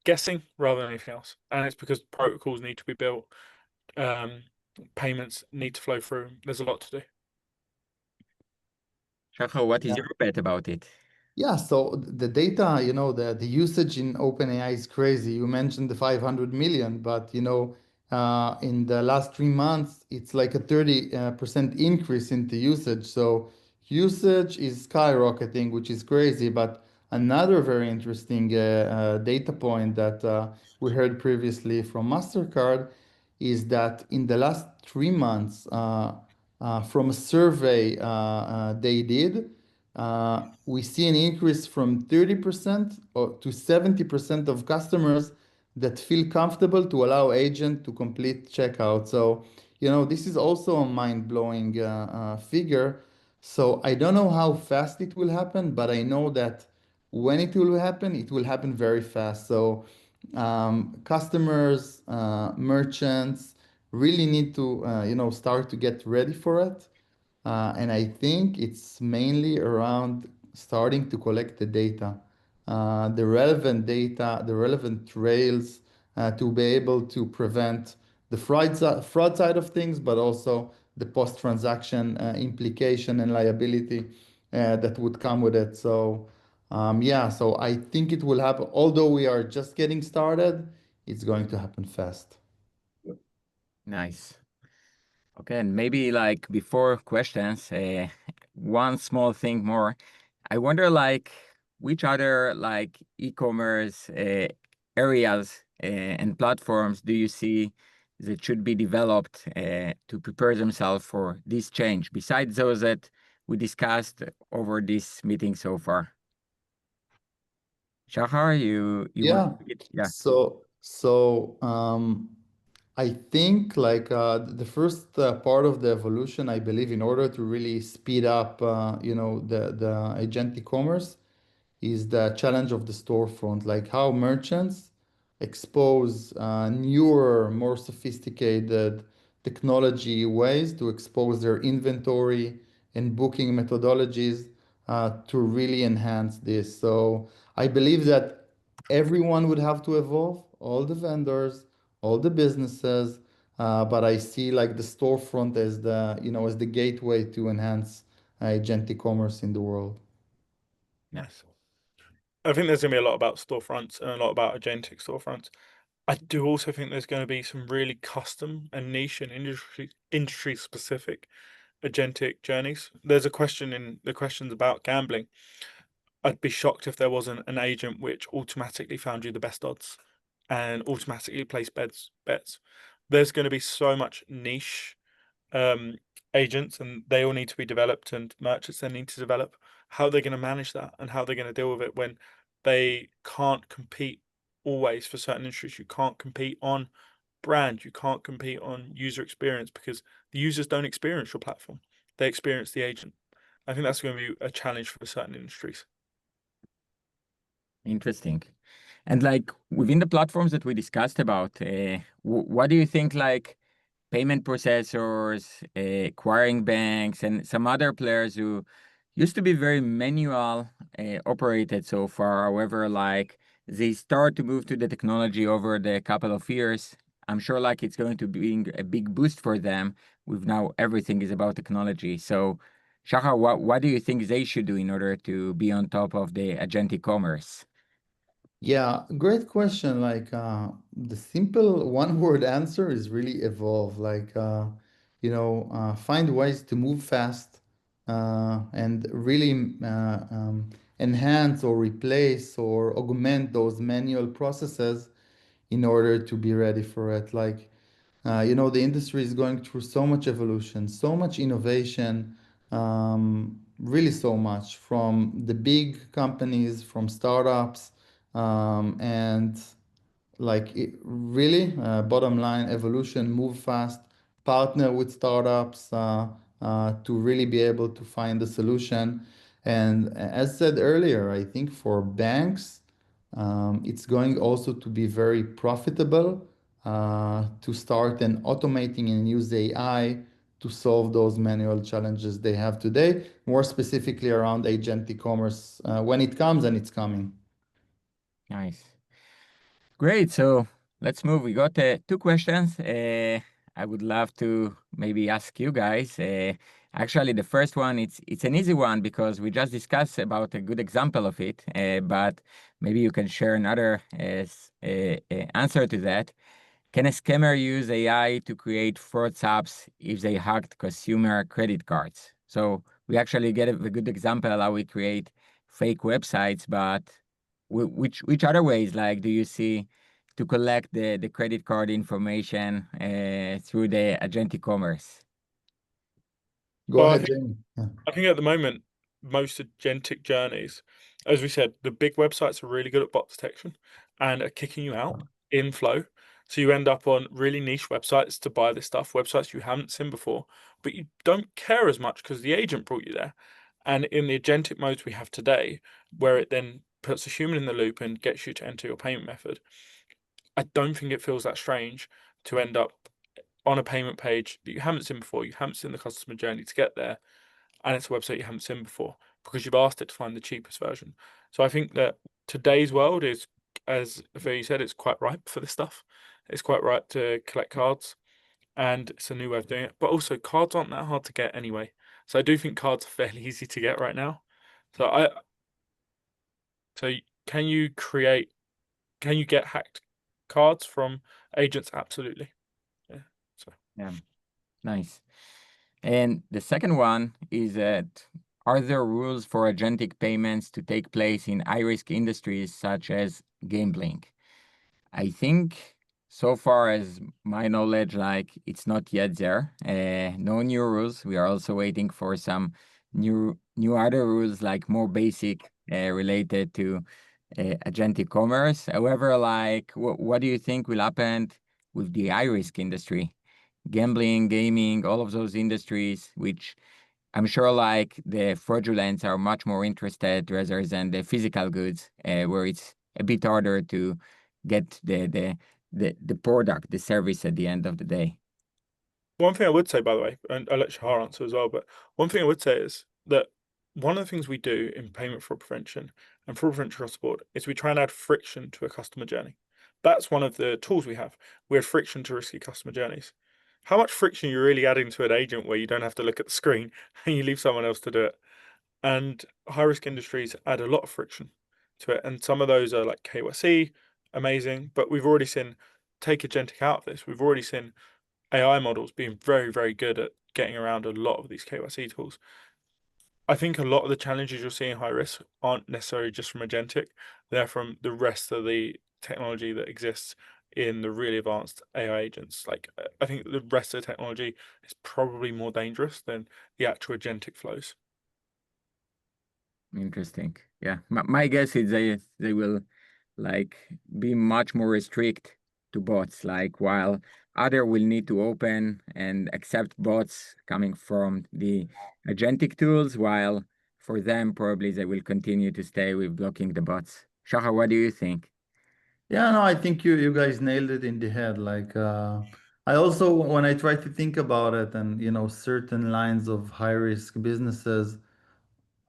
guessing rather than anything else. And it's because protocols need to be built, um, payments need to flow through. There's a lot to do. Shahar, what is Yeah. your bet about it? Yeah, so the data, the usage in OpenAI is crazy. You mentioned the 500 million, but in the last 3 months, it's like a 30% increase into usage. So usage is skyrocketing, which is crazy. But another very interesting data point that we heard previously from MasterCard is that in the last 3 months, from a survey they did, we see an increase from 30% to 70% of customers that feel comfortable to allow agent to complete checkout. So, this is also a mind-blowing figure. So I don't know how fast it will happen, but I know that when it will happen very fast. So customers, merchants really need to, start to get ready for it. And I think it's mainly around starting to collect the data, the relevant trails to be able to prevent the fraud side of things, but also the post-transaction implication and liability that would come with it. So, yeah, so I think it will happen. Although we are just getting started, it's going to happen fast. Nice. Okay, and maybe like before questions, one small thing more. I wonder like which other like e-commerce areas and platforms do you see that should be developed to prepare themselves for this change besides those that we discussed over this meeting so far? Shahar, you want Yeah. to take it? Yeah. So I think like the first part of the evolution, I believe, in order to really speed up, the agentic commerce, is the challenge of the storefront, like how merchants expose newer, more sophisticated technology ways to expose their inventory and booking methodologies to really enhance this. So I believe that everyone would have to evolve, all the vendors, all the businesses, but I see like the storefront as the gateway to enhance agentic commerce in the world. Yes. I think there's going to be a lot about storefronts and a lot about agentic storefronts. I do also think there's going to be some really custom and niche and industry specific agentic journeys. There's a question in the questions about gambling. I'd be shocked if there wasn't an agent which automatically found you the best odds and automatically placed bets. There's going to be so much niche um, agents, and they all need to be developed, and merchants then need to develop how they're going to manage that and how they're going to deal with it when they can't compete always for certain industries. You can't compete on brand, you can't compete on user experience because the users don't experience your platform, they experience the agent. I think that's going to be a challenge for certain industries. Interesting. And like within the platforms that we discussed about, what do you think like payment processors, acquiring banks, and some other players who used to be very manual operated so far. However, like they start to move to the technology over the couple of years. I'm sure like it's going to be a big boost for them with now everything is about technology. So, Shahar, what do you think they should do in order to be on top of the agentic commerce? Yeah, great question. Like the simple one-word answer is really evolve. Like find ways to move fast and really enhance or replace or augment those manual processes in order to be ready for it. Like, the industry is going through so much evolution, so much innovation, really so much from the big companies, from startups, and like really, bottom line, evolution, move fast, partner with startups to really be able to find a solution. And as said earlier, I think for banks, it's going also to be very profitable to start and automating and use AI to solve those manual challenges they have today, more specifically around agentic commerce when it comes, and it's coming. Nice. Great. So let's move. We got two questions. I would love to maybe ask you guys. Actually, the first one, it's an easy one because we just discussed about a good example of it. But maybe you can share another answer to that. Can a scammer use AI to create fraud apps if they hacked consumer credit cards? So we actually get a good example how we create fake websites, but which other ways like do you see to collect the credit card information through the agentic commerce? Go Well, ahead, Jamie. Yeah. I think at the moment, most agentic journeys, as we said, the big websites are really good at bot detection and are kicking you out in flow. So you end up on really niche websites to buy this stuff, websites you haven't seen before, but you don't care as much because the agent brought you there. And in the agentic modes we have today, where it then puts a human in the loop and gets you to enter your payment method, I don't think it feels that strange to end up on a payment page that you haven't seen before, you haven't seen the customer journey to get there, and it's a website you haven't seen before because you've asked it to find the cheapest version. So I think that today's world is, as Ofir said, it's quite ripe for this stuff. It's quite ripe to collect cards, and it's a new way of doing it. But also, cards aren't that hard to get anyway. So I do think cards are fairly easy to get right now. So so can you get hacked cards from agents? Absolutely. Yeah. So. Yeah, nice. And the second one is that are there rules for agentic payments to take place in high-risk industries such as gambling? I think so far as my knowledge, like it's not yet there. No new rules. We are also waiting for some new other rules, like more basic related to agentic commerce. However, like what do you think will happen with the high risk industry? Gambling, gaming, all of those industries, which I'm sure like the fraudulents are much more interested rather than the physical goods, where it's a bit harder to get the product, the service at the end of the day. One thing I would say, by the way, and I'll let Shahar answer as well, but one thing I would say is that one of the things we do in payment fraud prevention and fraud prevention across the board is we try and add friction to a customer journey. That's one of the tools we have. We add friction to risky customer journeys. How much friction are you really adding to an agent where you don't have to look at the screen and you leave someone else to do it? And high risk industries add a lot of friction to it. And some of those are like KYC, amazing, but we've already seen, take agentic out of this, we've already seen AI models being very, very good at getting around a lot of these KYC tools. I think a lot of the challenges you're seeing high risk aren't necessarily just from agentic, they're from the rest of the technology that exists in the really advanced AI agents. Like, I think the rest of the technology is probably more dangerous than the actual agentic flows. Interesting. Yeah, my guess is they will like be much more restrict to bots, like while other will need to open and accept bots coming from the agentic tools, while for them probably they will continue to stay with blocking the bots. Shahar, what do you think? Yeah, no, I think you guys nailed it in the head. Like, I also, when I try to think about it and, certain lines of high risk businesses,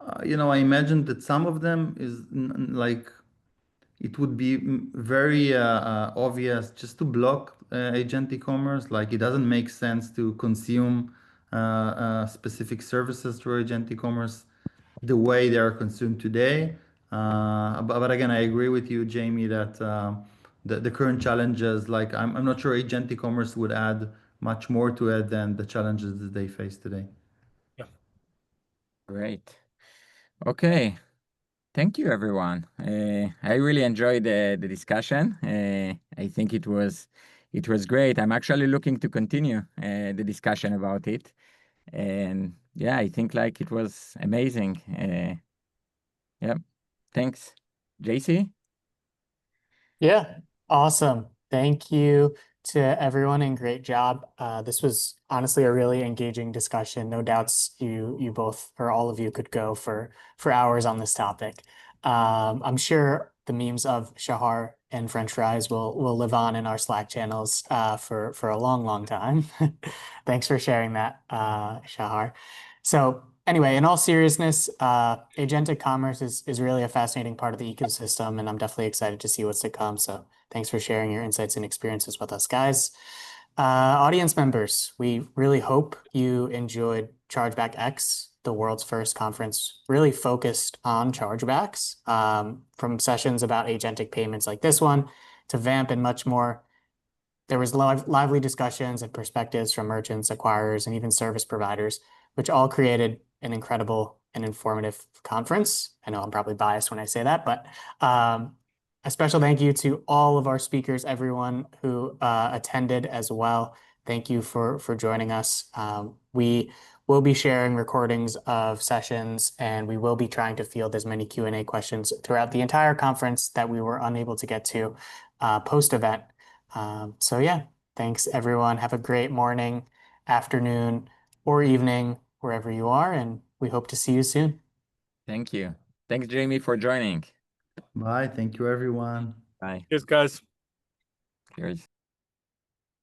I imagine that some of them is like, it would be very obvious just to block agentic commerce. Like, it doesn't make sense to consume specific services through agentic commerce the way they are consumed today. But again, I agree with you, Jamie, that the current challenges, like I'm not sure agentic commerce would add much more to it than the challenges that they face today. Yeah. Great. Okay. Thank you, everyone. I really enjoyed the discussion. I think it was great. I'm actually looking to continue the discussion about it. And yeah, I think like it was amazing. Yep. Thanks. JC? Yeah, awesome. Thank you to everyone and great job. This was honestly a really engaging discussion. No doubts you both or all of you could go for hours on this topic. I'm sure the memes of Shahar and French fries will live on in our Slack channels for a long time. Thanks for sharing that, Shahar. So anyway, in all seriousness, agentic commerce is really a fascinating part of the ecosystem, and I'm definitely excited to see what's to come. So thanks for sharing your insights and experiences with us, guys. Audience members, we really hope you enjoyed Chargeback X, the world's first conference really focused on chargebacks, from sessions about agentic payments like this one to VAMP and much more. There was lively discussions and perspectives from merchants, acquirers, and even service providers, which all created an incredible and informative conference. I know I'm probably biased when I say that, but a special thank you to all of our speakers, everyone who attended as well. Thank you for joining us. We will be sharing recordings of sessions, and we will be trying to field as many Q&A questions throughout the entire conference that we were unable to get to post-event. So yeah, thanks everyone. Have a great morning, afternoon, or evening, wherever you are, and we hope to see you soon. Thank you. Thanks, Jamie, for joining. Bye. Thank you, everyone. Bye. Cheers, guys. Cheers.